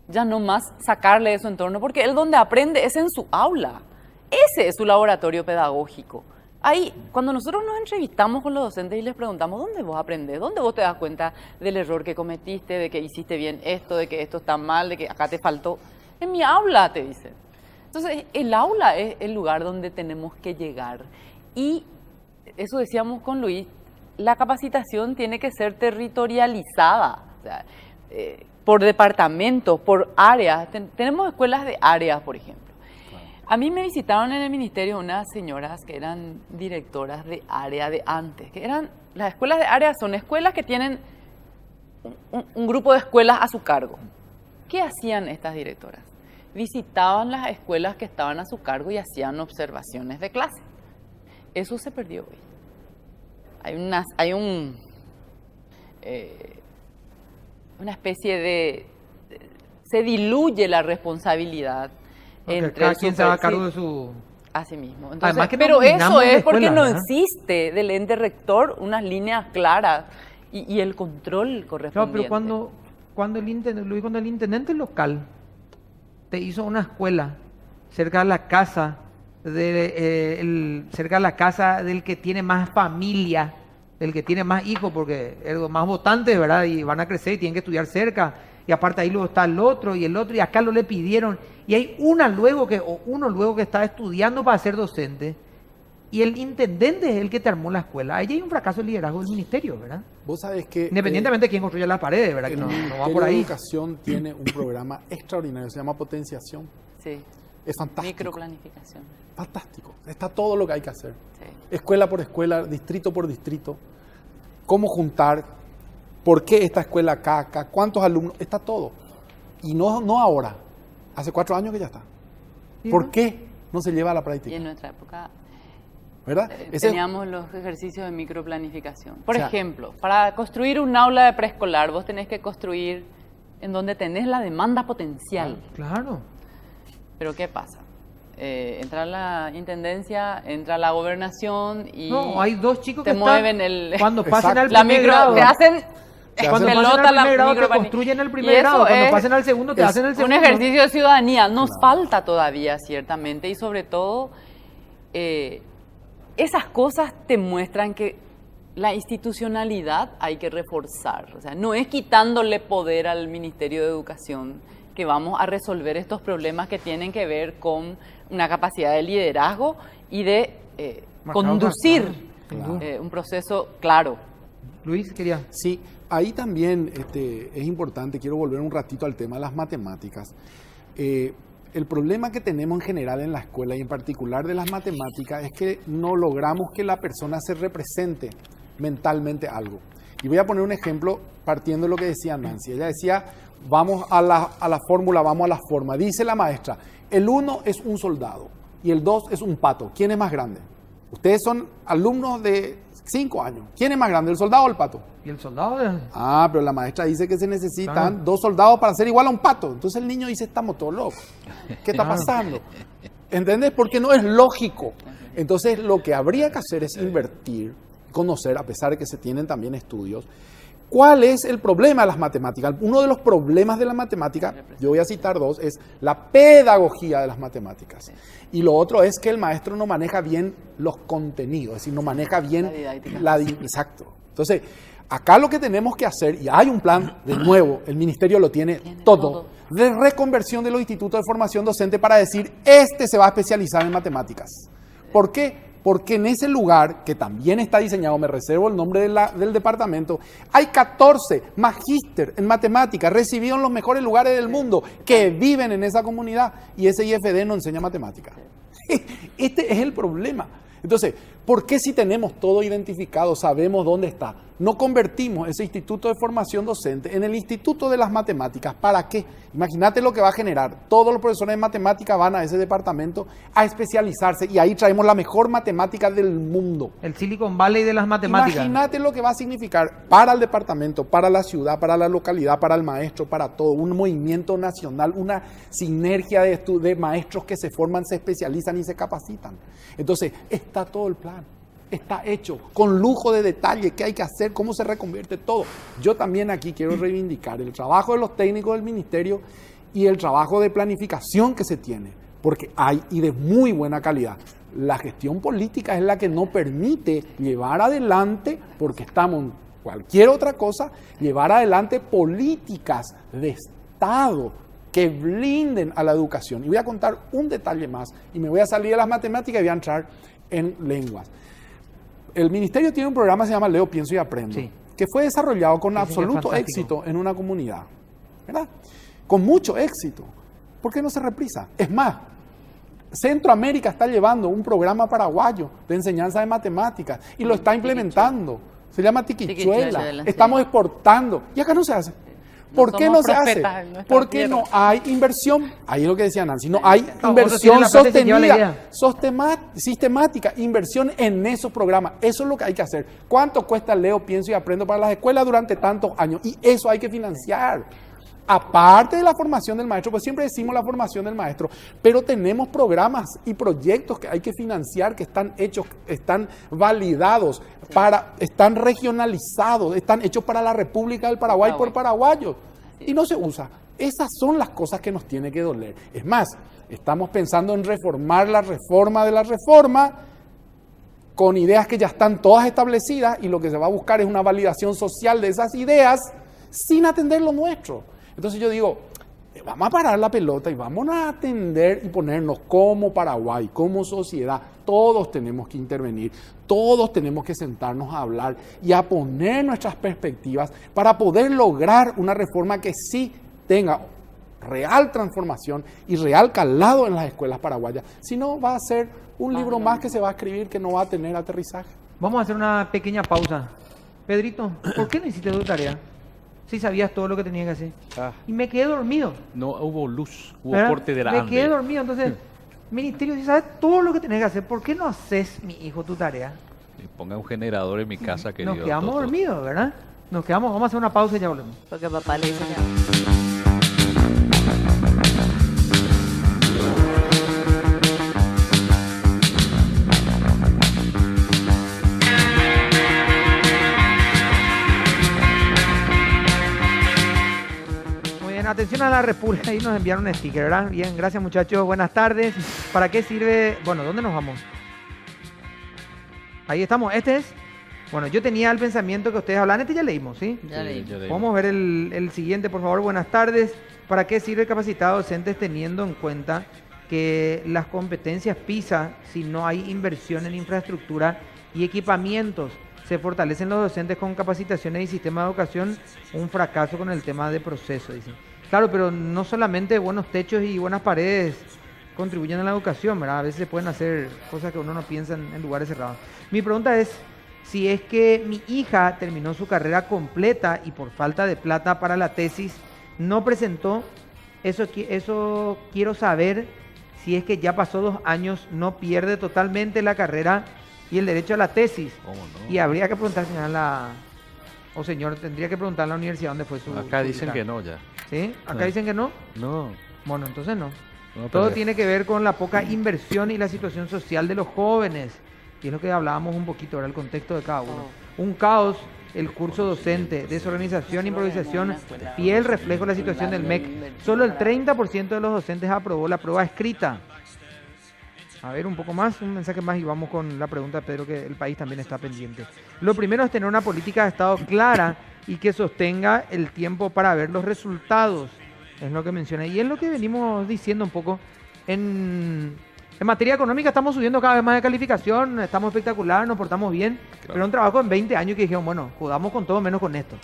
ya no más sacarle de su entorno, porque él donde aprende es en su aula. Ese es su laboratorio pedagógico. Ahí, cuando nosotros nos entrevistamos con los docentes y les preguntamos, ¿dónde vos aprendés? ¿Dónde vos te das cuenta del error que cometiste, de que hiciste bien esto, de que esto está mal, de que acá te faltó? En mi aula, te dicen. Entonces, el aula es el lugar donde tenemos que llegar. Y eso decíamos con Luis, la capacitación tiene que ser territorializada, o sea, por departamentos, por áreas. Tenemos escuelas de áreas, por ejemplo. A mí me visitaron en el ministerio unas señoras que eran directoras de área de antes, que eran, las escuelas de área son escuelas que tienen un grupo de escuelas a su cargo. ¿Qué hacían estas directoras? Visitaban las escuelas que estaban a su cargo y hacían observaciones de clase. Eso se perdió hoy. Hay una especie de... Se diluye la responsabilidad Porque entre cada quien se haga cargo sí, de su... así mismo. Entonces, Además que no pero dominamos eso la es porque escuela, no ¿verdad? existe del ente rector unas líneas claras y el control Claro, correspondiente. pero cuando el intendente local te hizo una escuela cerca de la casa cerca de la casa del que tiene más familia el que tiene más hijos, porque es más votantes, ¿verdad? Y van a crecer y tienen que estudiar cerca. Y aparte ahí luego está el otro, y acá lo le pidieron. Y hay uno luego que está estudiando para ser docente. Y el intendente es el que te armó la escuela. Ahí hay un fracaso de liderazgo del ministerio, ¿verdad? Vos sabés que... Independientemente de quién construye las paredes, ¿verdad? Que el no va Ministerio por de ahí. Educación tiene un programa extraordinario, se llama Potenciación. Sí. Es fantástico. Microplanificación. Fantástico. Está todo lo que hay que hacer. Sí. Escuela por escuela, distrito por distrito. Cómo juntar, por qué esta escuela acá, cuántos alumnos, está todo. Y no ahora, hace 4 años que ya está. Sí, ¿Por ¿no? qué no se lleva a la Y práctica? en nuestra época ¿Verdad? Ese- teníamos los ejercicios de microplanificación. Por O sea, ejemplo, para construir un aula de preescolar, vos tenés que construir en donde tenés la demanda potencial. Claro. Pero ¿qué pasa? Entra la intendencia, entra la gobernación y No, hay 2 chicos te que mueven están, el cuando Exacto. pasen al la primer micro, grado. te hacen Cuando Cuando pelota pasen al la primer grado te microplani- construyen el Y primer eso grado. Cuando es pasen al segundo te hacen el un segundo. ejercicio de ciudadanía. Nos falta todavía, ciertamente, y sobre todo esas cosas te muestran que la institucionalidad hay que reforzar. O sea, no es quitándole poder al Ministerio de Educación que vamos a resolver estos problemas que tienen que ver con una capacidad de liderazgo y de Marcado, conducir Claro. un proceso claro. Luis, quería. Sí, ahí también es importante, quiero volver un ratito al tema de las matemáticas. El problema que tenemos en general en la escuela y en particular de las matemáticas es que no logramos que la persona se represente mentalmente algo. Y voy a poner un ejemplo partiendo de lo que decía Nancy. Ella decía, vamos a la fórmula, vamos a la forma. Dice la maestra, el 1 es un soldado y el 2 es un pato. ¿Quién es más grande? Ustedes son alumnos de 5 años. ¿Quién es más grande, el soldado o el pato? ¿Y el soldado? de- Ah, pero la maestra dice que se necesitan Claro. 2 soldados para ser igual a un pato. Entonces el niño dice, estamos todos locos. ¿Qué está Claro. pasando? ¿Entendés? Porque no es lógico. Entonces lo que habría que hacer es invertir, conocer, a pesar de que se tienen también estudios, cuál es el problema de las matemáticas. Uno de los problemas de la matemática, yo voy a citar 2, es la pedagogía de las matemáticas. Y lo otro es que el maestro no maneja bien los contenidos, es decir, no maneja bien La didáctica. Exacto. Entonces, acá lo que tenemos que hacer, y hay un plan, de nuevo, el ministerio lo tiene todo, de reconversión de los institutos de formación docente para decir, este se va a especializar en matemáticas. ¿Por qué? Porque en ese lugar, que también está diseñado, me reservo el nombre del departamento, hay 14 magíster en matemáticas recibidos en los mejores lugares del mundo que viven en esa comunidad y ese IFD no enseña matemáticas. Este es el problema. Entonces, ¿por qué si tenemos todo identificado, sabemos dónde está, no convertimos ese instituto de formación docente en el instituto de las matemáticas? ¿Para qué? Imagínate lo que va a generar. Todos los profesores de matemáticas van a ese departamento a especializarse y ahí traemos la mejor matemática del mundo. El Silicon Valley de las matemáticas. Imagínate lo que va a significar para el departamento, para la ciudad, para la localidad, para el maestro, para todo. Un movimiento nacional, una sinergia de maestros que se forman, se especializan y se capacitan. Entonces, está todo el plan. Está hecho, con lujo de detalle, qué hay que hacer, cómo se reconvierte todo. Yo también aquí quiero reivindicar el trabajo de los técnicos del ministerio y el trabajo de planificación que se tiene, porque hay y de muy buena calidad. La gestión política es la que no permite llevar adelante, porque estamos en cualquier otra cosa, llevar adelante políticas de Estado que blinden a la educación. Y voy a contar un detalle más, y me voy a salir de las matemáticas y voy a entrar en lenguas. El ministerio tiene un programa que se llama Leo, Pienso y Aprendo, Sí. que fue desarrollado con Dicen que es absoluto fantástico. éxito en una comunidad, ¿verdad? Con mucho éxito. ¿Por qué no se reprisa? Es más, Centroamérica está llevando un programa paraguayo de enseñanza de matemáticas y lo está implementando. Se llama Tiquichuela. Tiquichuela, sí. Estamos exportando. Y acá no se hace. ¿Por qué no somos se hace? profetas en nuestra Porque tierra. no hay inversión. Ahí es lo que decía Nancy. No hay No, inversión vos tenés la plata y se lleva la sostenida, idea. sistemática, inversión en esos programas. Eso es lo que hay que hacer. ¿Cuánto cuesta Leo, Pienso y Aprendo para las escuelas durante tantos años? Y eso hay que financiar. Aparte de la formación del maestro, pues siempre decimos la formación del maestro, pero tenemos programas y proyectos que hay que financiar, que están hechos, están validados, están regionalizados, están hechos para la República del Paraguay por paraguayos y no se usa. Esas son las cosas que nos tiene que doler. Es más, estamos pensando en reformar la reforma de la reforma con ideas que ya están todas establecidas y lo que se va a buscar es una validación social de esas ideas sin atender lo nuestro. Entonces yo digo, vamos a parar la pelota y vamos a atender y ponernos como Paraguay, como sociedad. Todos tenemos que intervenir, todos tenemos que sentarnos a hablar y a poner nuestras perspectivas para poder lograr una reforma que sí tenga real transformación y real calado en las escuelas paraguayas. Si no, va a ser un libro más que se va a escribir que no va a tener aterrizaje. Vamos a hacer una pequeña pausa. Pedrito, ¿por qué no hiciste tu tarea? Si sabías todo lo que tenías que hacer. Ah, Y me quedé dormido. no hubo luz, hubo ¿verdad? corte de la Me ANDE. quedé dormido, entonces, ministerio, si sabes todo lo que tenés que hacer, ¿por qué no haces, mi hijo, tu tarea? Y ponga un generador en mi casa que Nos dio quedamos todo. dormidos, ¿verdad? Nos quedamos, vamos a hacer una pausa y ya volvemos. Porque papá le dice ya. Muy bien, atención a la República, ahí nos enviaron un sticker, ¿verdad? Bien, gracias muchachos, buenas tardes. ¿Para qué sirve? Bueno, ¿dónde nos vamos? Ahí estamos, este es. Bueno, yo tenía el pensamiento que ustedes hablan, este ya leímos, ¿sí? Ya leí. yo leí. Vamos a ver el siguiente, por favor. Buenas tardes. ¿Para qué sirve el capacitado docentes teniendo en cuenta que las competencias PISA, si no hay inversión en infraestructura y equipamientos, se fortalecen los docentes con capacitaciones y sistema de educación? Un fracaso con el tema de proceso, dicen. Claro, pero no solamente buenos techos y buenas paredes contribuyen a la educación, ¿verdad? A veces se pueden hacer cosas que uno no piensa en lugares cerrados. Mi pregunta es, si es que mi hija terminó su carrera completa y por falta de plata para la tesis no presentó, eso quiero saber si es que ya pasó 2 años, no pierde totalmente la carrera y el derecho a la tesis. ¿Cómo no? Y habría que preguntar, señora, o señor, tendría que preguntar a la universidad dónde fue su... Acá su dicen hija. que no ya. ¿Sí? Acá Sí. dicen que no. No. Bueno, entonces no. no Todo pero- tiene que ver con la poca inversión y la situación social de los jóvenes. Y es lo que hablábamos un poquito, ahora el contexto de cada uno. Un caos, el curso docente, desorganización, improvisación, fiel reflejo de la situación del MEC. Solo el 30% de los docentes aprobó la prueba escrita. A ver, un poco más, un mensaje más y vamos con la pregunta de Pedro, que el país también está pendiente. Lo primero es tener una política de Estado clara y que sostenga el tiempo para ver los resultados. Es lo que menciona. Y es lo que venimos diciendo un poco. En materia económica estamos subiendo cada vez más de calificación, estamos espectacular, nos portamos bien, pero un trabajo en 20 años que dijeron, bueno, jugamos con todo menos con esto.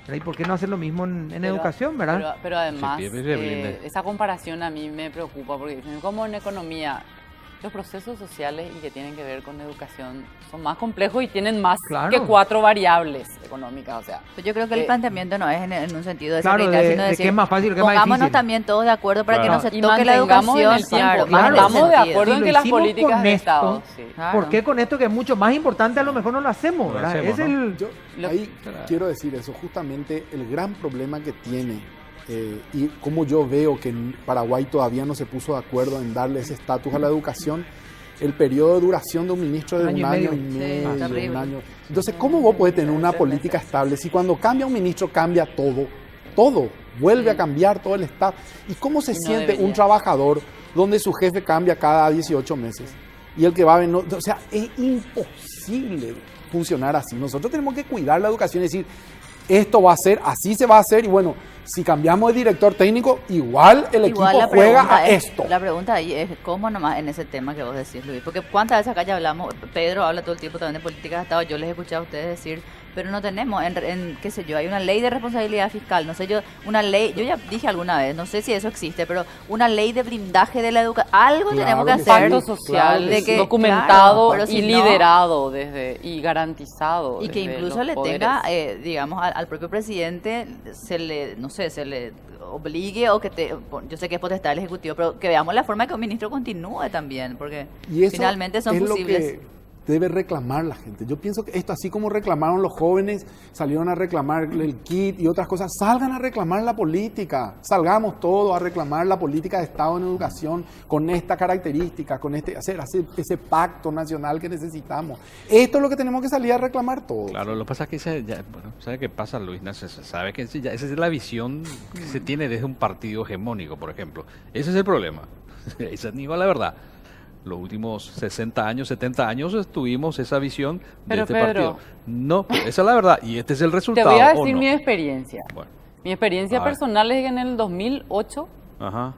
¿Verdad? ¿Y por qué no hacer lo mismo en educación, verdad? Pero además, Sí, pierde, blinde. esa comparación a mí me preocupa porque dicen, como en economía, los procesos sociales y que tienen que ver con educación son más complejos y tienen más Claro. que 4 variables económicas. O sea, Pues yo creo que el planteamiento no es en un sentido de Claro, desacreditar, de sino que decir, es más fácil, que es más pongámonos difícil. también todos de acuerdo para Claro. que no se y toque la mantengamos educación. en el tiempo. Claro, Y más en ese estamos de sentido. acuerdo en Si que lo las hicimos políticas con de esto, Estado. Sí. Claro. ¿Por qué con esto que es mucho más importante a lo mejor no lo hacemos, Lo verdad? hacemos, Es ¿no? el... Yo ahí quiero decir eso, justamente el gran problema que tiene y como yo veo que en Paraguay todavía no se puso de acuerdo en darle ese estatus a la educación, el periodo de duración de un ministro de Un un año año y y medio. medio, terrible. un año. Entonces, ¿cómo vos podés tener una política estable si cuando cambia un ministro cambia todo? Todo, vuelve a cambiar todo el Estado. ¿Y cómo se Y no siente debería. un trabajador donde su jefe cambia cada 18 meses? Y el que va a venir, o sea, es imposible funcionar así. Nosotros tenemos que cuidar la educación y decir, esto va a ser, así se va a hacer, y bueno, si cambiamos de director técnico, igual el Igual equipo la juega pregunta a es- esto. La pregunta ahí es cómo nomás en ese tema que vos decís, Luis. Porque cuántas veces acá ya hablamos, Pedro habla todo el tiempo también de política de Estado, yo les he escuchado a ustedes decir, pero no tenemos, qué sé yo, hay una ley de responsabilidad fiscal, no sé yo, una ley, yo ya dije alguna vez, no sé si eso existe, pero una ley de blindaje de la educación, algo Claro tenemos que que sí. hacer. Pacto social claro de que- documentado claro, pero y si no- liderado y garantizado. Y que desde incluso los le poderes. tenga, digamos, al propio presidente, se le, no sé, se le obligue o que yo sé que es potestad del Ejecutivo, pero que veamos la forma de que un ministro continúe también, porque Y eso finalmente son es fusibles. lo que debe reclamar la gente. Yo pienso que esto, así como reclamaron los jóvenes, salieron a reclamar el kit y otras cosas, salgan a reclamar la política. Salgamos todos a reclamar la política de Estado en educación con esta característica, con hacer ese pacto nacional que necesitamos. Esto es lo que tenemos que salir a reclamar todos. Claro, lo que pasa es que ¿sabe qué pasa, Luis? Se sabe que esa es la visión que se tiene desde un partido hegemónico, por ejemplo. Ese es el problema. Esa es igual la verdad. Los últimos 60 años, 70 años tuvimos esa visión de Pero, este Pedro. partido. No, pero esa es la verdad y este es el Te resultado. voy a ¿o decir no? mi experiencia. Bueno, Mi experiencia A ver. personal es que en el 2008 ajá.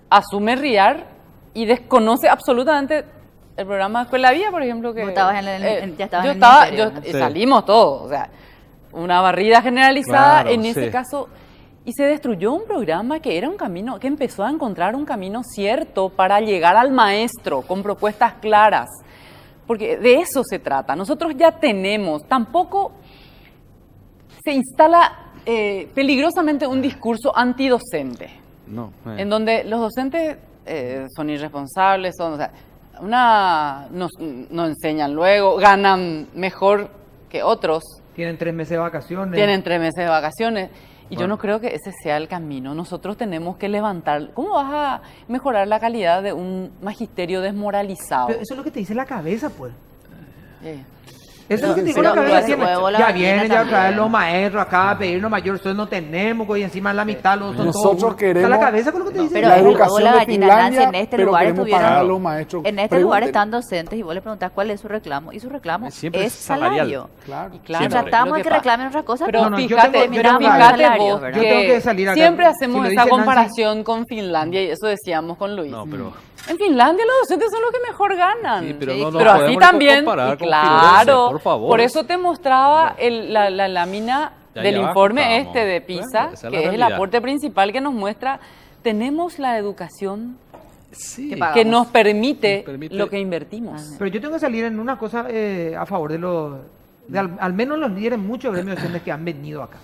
asume RIAR y desconoce absolutamente el programa Escuela Vía, por ejemplo. Que, Vos estabas ya estabas yo en el estaba, ministerio, ¿no? Sí. salimos todos, o sea, una barrida generalizada Claro, en ese sí. caso. Y se destruyó un programa que era un camino, que empezó a encontrar un camino cierto para llegar al maestro con propuestas claras. Porque de eso se trata. Nosotros ya tenemos, tampoco se instala peligrosamente un discurso antidocente, No, en donde los docentes son irresponsables, son, o sea, no enseñan luego, ganan mejor que otros, Tienen 3 meses de vacaciones. tienen 3 meses de vacaciones. Y yo Bueno. no creo que ese sea el camino. Nosotros tenemos que levantar. ¿Cómo vas a mejorar la calidad de un magisterio desmoralizado? Pero eso es lo que te dice la cabeza, pues. Eh, Eso es lo que te dice Pero la cabeza. luego- siempre. luego la Ya gallina vienen ya otra vez también. los maestros acá a pedirnos mayor sueldo, no tenemos, y encima la mitad los son Nosotros todos. queremos- Está la cabeza con lo que te dice. Pero la luego educación la de gallina, Finlandia, Nancy, en este pero lugar queremos estuvieron- pagar a los maestros. En este lugar Pregúntenle. están docentes y vos le preguntás cuál es su reclamo. Y su reclamo Siempre es es salarial. salario. Claro. y claro, Y tratamos lo de que pa- reclamen otra cosa, Pero No, no, yo fíjate, tengo- yo pero tengo que fíjate hablar. vos ¿verdad? Yo tengo que salir acá. siempre Si hacemos lo esa dice Nancy- comparación con Finlandia y eso decíamos con Luis. no, pero En Finlandia los docentes son los que mejor ganan. Sí, pero Sí, no pero así podemos también, comparar y con claro, Firenze, por favor. eso te mostraba la lámina Ya del ahí abajo informe estábamos. este de PISA, Claro, esa es la que es el realidad. aporte principal que nos muestra, tenemos la educación sí. Que paga. que nos permite, Nos permite- lo que invertimos. Pero yo tengo que salir en una cosa a favor de los. Al menos los líderes, muchos gremios docentes que han venido acá.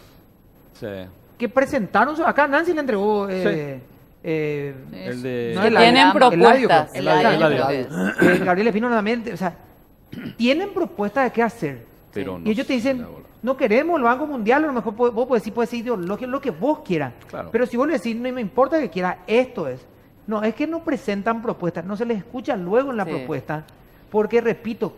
Sí. Que presentaron. Acá Nancy le entregó. El de No, Que el tienen Eladio, propuestas. creo. El Eladio, año Eladio. creo que es. Gabriel Espino nuevamente. O sea, tienen propuestas de qué hacer. pero no Y ellos te sé, dicen, la bola. no queremos el Banco Mundial, a lo mejor vos podés decir, puede ser ideológico, lo que vos quieras. Claro. Pero si vos le decís, no me importa que quieras, esto es. No, es que no presentan propuestas, no se les escucha luego en la Sí. propuesta. Porque, repito,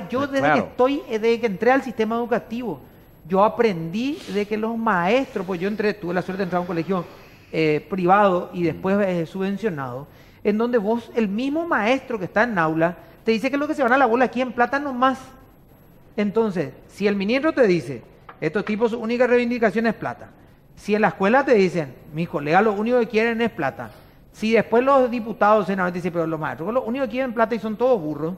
yo desde Claro. desde que entré al sistema educativo, yo aprendí de que los maestros, pues yo tuve la suerte de entrar a un colegio privado y después subvencionado, en donde vos, el mismo maestro que está en aula, te dice que lo que se van a la bola aquí en plata nomás. Entonces, si el ministro te dice, estos tipos su única reivindicación es plata. Si en la escuela te dicen, mis colegas lo único que quieren es plata. Si después los diputados, senadores dicen, pero los maestros lo único que quieren es plata y son todos burros.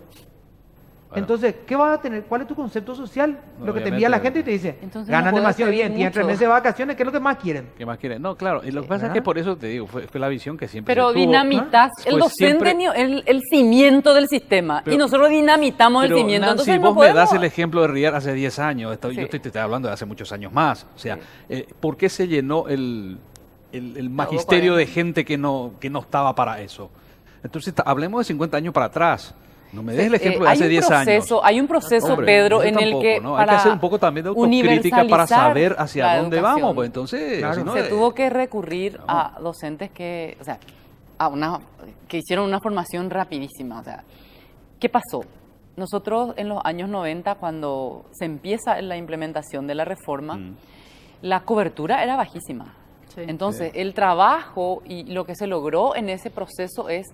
Bueno. Entonces, ¿qué vas a tener? ¿Cuál es tu concepto social? Lo que te envía la gente y te dice, Entonces no ganan puedes demasiado pedir bien, tienen 3 mucho. meses de vacaciones, ¿qué es lo que más quieren? ¿Qué más quieren? No, claro. Y lo que pasa es ¿verdad? que por eso te digo, fue la visión que siempre Pero se tuvo. dinamitas, el Pues docente, siempre- el cimiento del sistema. Pero- y nosotros dinamitamos el Pero, cimiento. Nancy, Entonces vos no me podemos. das el ejemplo de Riar hace 10 años. Sí. Yo te estoy hablando de hace muchos años más. O sea, Sí. ¿por qué se llenó el magisterio de 40. gente que no estaba para eso? Entonces, hablemos de 50 años para atrás. No me des el ejemplo de Hay hace un 10 proceso, años. Hay un proceso, Hombre, Pedro, eso en el tampoco, que ¿no? Hay que para hacer un poco también de autocrítica para universalizar saber hacia la dónde educación, vamos. Pues entonces, Claro. si no, se tuvo que recurrir a docentes que, o sea, que hicieron una formación rapidísima. O sea, ¿qué pasó? Nosotros en los años 90, cuando se empieza la implementación de la reforma, la cobertura era bajísima. Sí. Entonces, el trabajo y lo que se logró en ese proceso es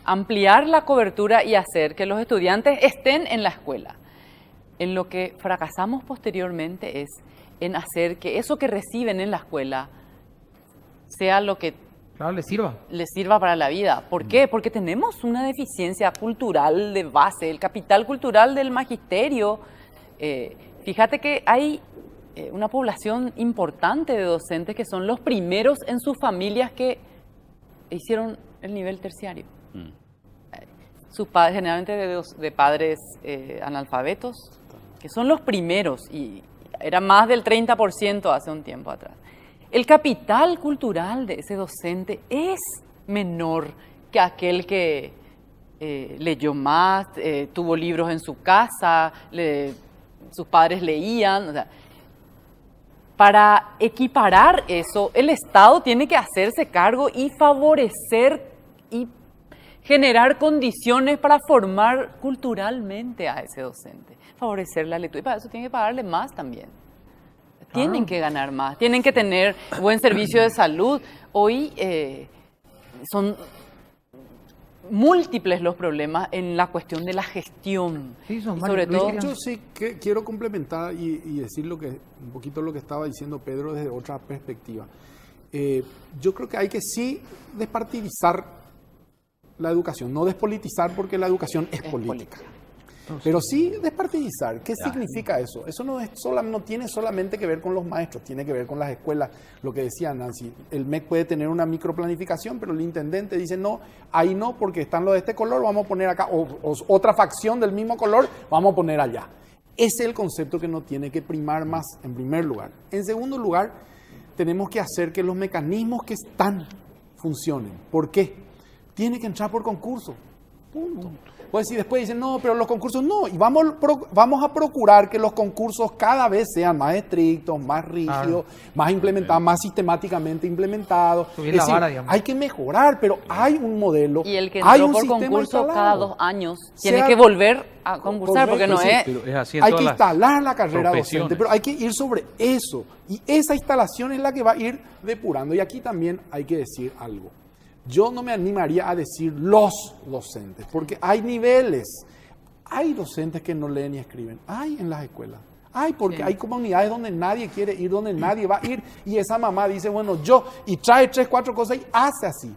ampliar la cobertura y hacer que los estudiantes estén en la escuela. En lo que fracasamos posteriormente es en hacer que eso que reciben en la escuela sea lo que Claro, les sirva. les sirva para la vida. ¿Por qué? Porque tenemos una deficiencia cultural de base, el capital cultural del magisterio. Fíjate que hay una población importante de docentes que son los primeros en sus familias que hicieron el nivel terciario. Sus padres, generalmente de padres analfabetos, que son los primeros, y era más del 30% hace un tiempo atrás. El capital cultural de ese docente es menor que aquel que leyó más, tuvo libros en su casa, sus padres leían. O sea, para equiparar eso, el Estado tiene que hacerse cargo y favorecer y generar condiciones para formar culturalmente a ese docente, favorecer la lectura. Y para eso tiene que pagarle más también. Tienen que ganar más, tienen que tener buen servicio de salud. Hoy son múltiples los problemas en la cuestión de la gestión. Sí, son Y varios. sobre Luis, todo, quería- Yo sí que quiero complementar y decir un poquito lo que estaba diciendo Pedro desde otra perspectiva. Yo creo que hay que sí despartidizar la educación, no despolitizar porque la educación es política. Pero sí despartidizar. ¿Qué significa eso? Eso no tiene solamente que ver con los maestros, tiene que ver con las escuelas. Lo que decía Nancy, el MEC puede tener una microplanificación, pero el intendente dice no, ahí no, porque están los de este color, vamos a poner acá, o otra facción del mismo color, vamos a poner allá. Ese es el concepto que no tiene que primar más, en primer lugar. En segundo lugar, tenemos que hacer que los mecanismos que están funcionen. ¿Por qué? Tiene que entrar por concurso. Punto. Pues si después dicen, no, pero los concursos no, y vamos a procurar que los concursos cada vez sean más estrictos, más rígidos, más implementados, más sistemáticamente implementados. Subir Es la decir, vara, digamos. hay que mejorar, pero hay un modelo, y el que hay entró un por sistema concurso instalado. cada 2 años tiene Sea- que volver a concursar, porque no correcto, es... sí. Pero es así en Hay todas que las instalar la carrera profesiones. docente, pero hay que ir sobre eso. Y esa instalación es la que va a ir depurando. Y aquí también hay que decir algo. Yo no me animaría a decir los docentes, porque hay niveles. Hay docentes que no leen ni escriben. Hay en las escuelas. Hay, porque hay comunidades donde nadie quiere ir, donde nadie va a ir. Y esa mamá dice, bueno, y trae 3, 4 cosas y hace así.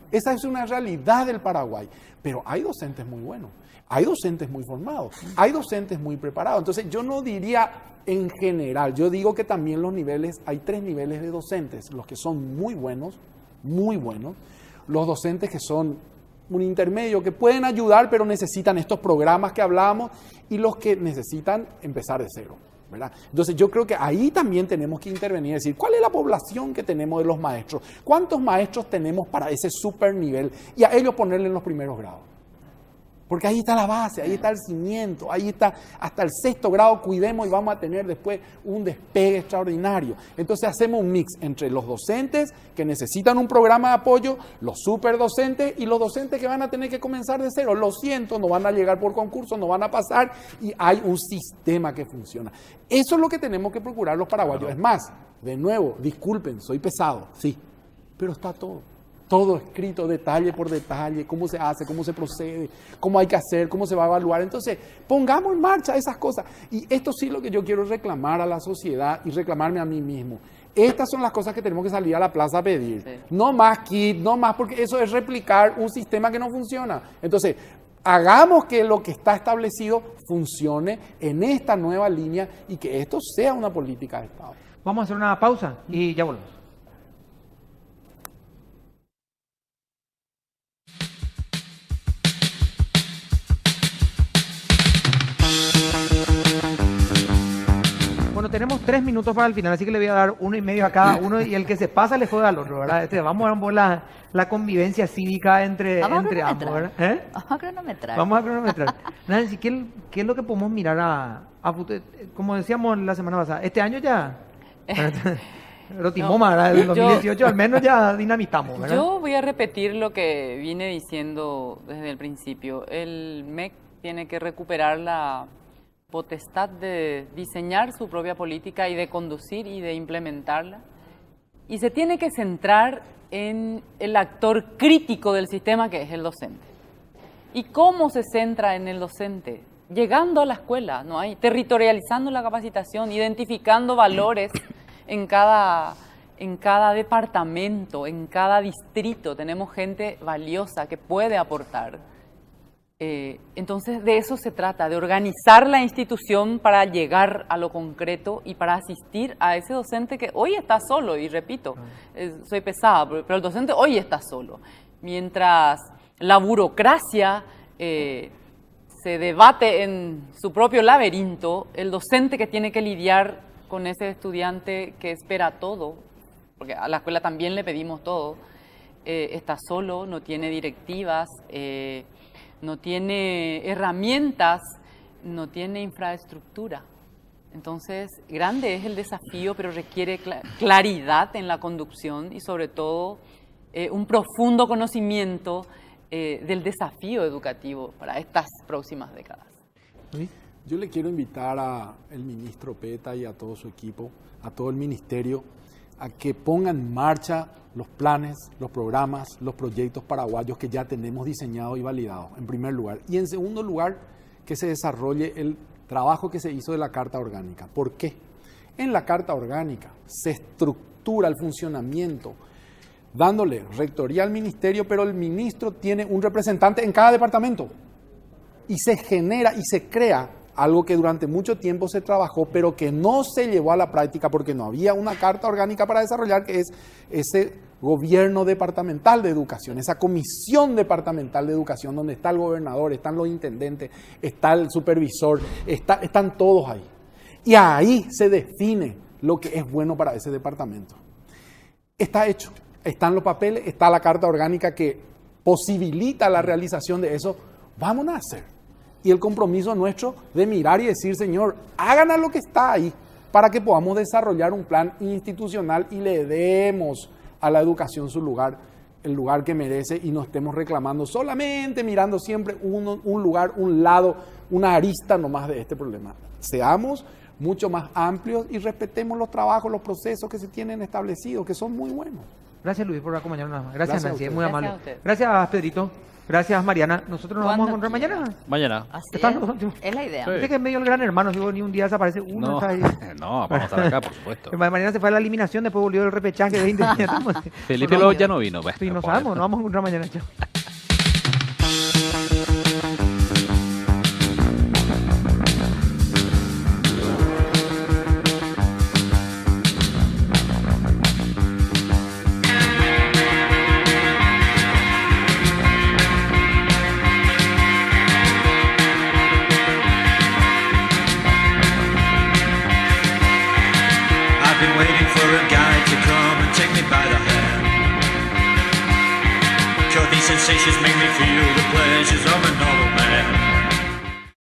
Esa es una realidad del Paraguay. Pero hay docentes muy buenos. Hay docentes muy formados. Hay docentes muy preparados. Entonces, yo no diría en general. Yo digo que también hay 3 niveles de docentes. Los que son muy buenos. Los docentes que son un intermedio, que pueden ayudar, pero necesitan estos programas que hablamos, y los que necesitan empezar de cero, ¿verdad? Entonces yo creo que ahí también tenemos que intervenir, es decir, ¿cuál es la población que tenemos de los maestros? ¿Cuántos maestros tenemos para ese super nivel? Y a ellos ponerle en los primeros grados. Porque ahí está la base, ahí está el cimiento, ahí está hasta el 6º grado, cuidemos y vamos a tener después un despegue extraordinario. Entonces hacemos un mix entre los docentes que necesitan un programa de apoyo, los superdocentes y los docentes que van a tener que comenzar de cero. Lo siento, no van a llegar por concurso, no van a pasar, y hay un sistema que funciona. Eso es lo que tenemos que procurar los paraguayos. Es más, de nuevo, disculpen, soy pesado, sí, pero está todo escrito detalle por detalle, cómo se hace, cómo se procede, cómo hay que hacer, cómo se va a evaluar. Entonces, pongamos en marcha esas cosas. Y esto sí es lo que yo quiero reclamar a la sociedad y reclamarme a mí mismo. Estas son las cosas que tenemos que salir a la plaza a pedir. Sí. No más kit, no más, porque eso es replicar un sistema que no funciona. Entonces, hagamos que lo que está establecido funcione en esta nueva línea y que esto sea una política de Estado. Vamos a hacer una pausa y ya volvemos. Bueno, tenemos 3 minutos para el final, así que le voy a dar 1,5 a cada uno, y el que se pasa le jode al otro, ¿verdad? Vamos a dar la convivencia cívica entre ambos, ¿verdad? ¿Eh? Vamos a cronometrar. Vamos a cronometrar. Nancy, ¿qué es lo que podemos mirar a futuro? Como decíamos la semana pasada, este año ya... Rotimoma, ¿verdad? El 2018 al menos ya dinamitamos, ¿verdad? Yo voy a repetir lo que vine diciendo desde el principio. El MEC tiene que recuperar la potestad de diseñar su propia política y de conducir y de implementarla. Y se tiene que centrar en el actor crítico del sistema, que es el docente. ¿Y cómo se centra en el docente? Llegando a la escuela, ¿no? Territorializando la capacitación, identificando valores en cada departamento, en cada distrito. Tenemos gente valiosa que puede aportar. Entonces de eso se trata, de organizar la institución para llegar a lo concreto y para asistir a ese docente que hoy está solo, y repito, soy pesada, pero el docente hoy está solo. Mientras la burocracia se debate en su propio laberinto, el docente que tiene que lidiar con ese estudiante que espera todo, porque a la escuela también le pedimos todo, está solo, no tiene directivas, no tiene herramientas, no tiene infraestructura. Entonces, grande es el desafío, pero requiere claridad en la conducción y sobre todo un profundo conocimiento del desafío educativo para estas próximas décadas. Yo le quiero invitar al ministro Peta y a todo su equipo, a todo el ministerio, a que ponga en marcha los planes, los programas, los proyectos paraguayos que ya tenemos diseñados y validados, en primer lugar. Y en segundo lugar, que se desarrolle el trabajo que se hizo de la Carta Orgánica. ¿Por qué? En la Carta Orgánica se estructura el funcionamiento dándole rectoría al ministerio, pero el ministro tiene un representante en cada departamento. Y se genera y se crea algo que durante mucho tiempo se trabajó, pero que no se llevó a la práctica porque no había una carta orgánica para desarrollar, que es ese gobierno departamental de educación, esa comisión departamental de educación donde está el gobernador, están los intendentes, está el supervisor, están todos ahí. Y ahí se define lo que es bueno para ese departamento. Está hecho, están los papeles, está la carta orgánica que posibilita la realización de eso. Vamos a hacer. Y el compromiso nuestro de mirar y decir, Señor, hagan a lo que está ahí para que podamos desarrollar un plan institucional y le demos a la educación su lugar, el lugar que merece, y no estemos reclamando solamente mirando siempre un lugar, un lado, una arista nomás de este problema. Seamos mucho más amplios y respetemos los trabajos, los procesos que se tienen establecidos, que son muy buenos. Gracias, Luis, por acompañarnos. Gracias, Gracias a Nancy, es ustedes. muy Gracias amable. a ustedes. Gracias, Pedrito. Gracias, Mariana. Nosotros nos vamos a Cuando encontrar quiera. mañana. Mañana. Así ¿Están es. los últimos? Es la idea. Sí. Viste que es medio el gran hermano, digo, ni un día desaparece uno. No, está ahí. no, vamos a estar acá, por supuesto. Mariana se fue a la eliminación, después volvió el repechaje 20 días. Felipe luego ya no vino. pues, Sí, no joder. sabemos, nos vamos a encontrar mañana. Chao. I've been waiting for a guy to come and take me by the hand. Sure, these sensations make me feel the pleasures of a normal man.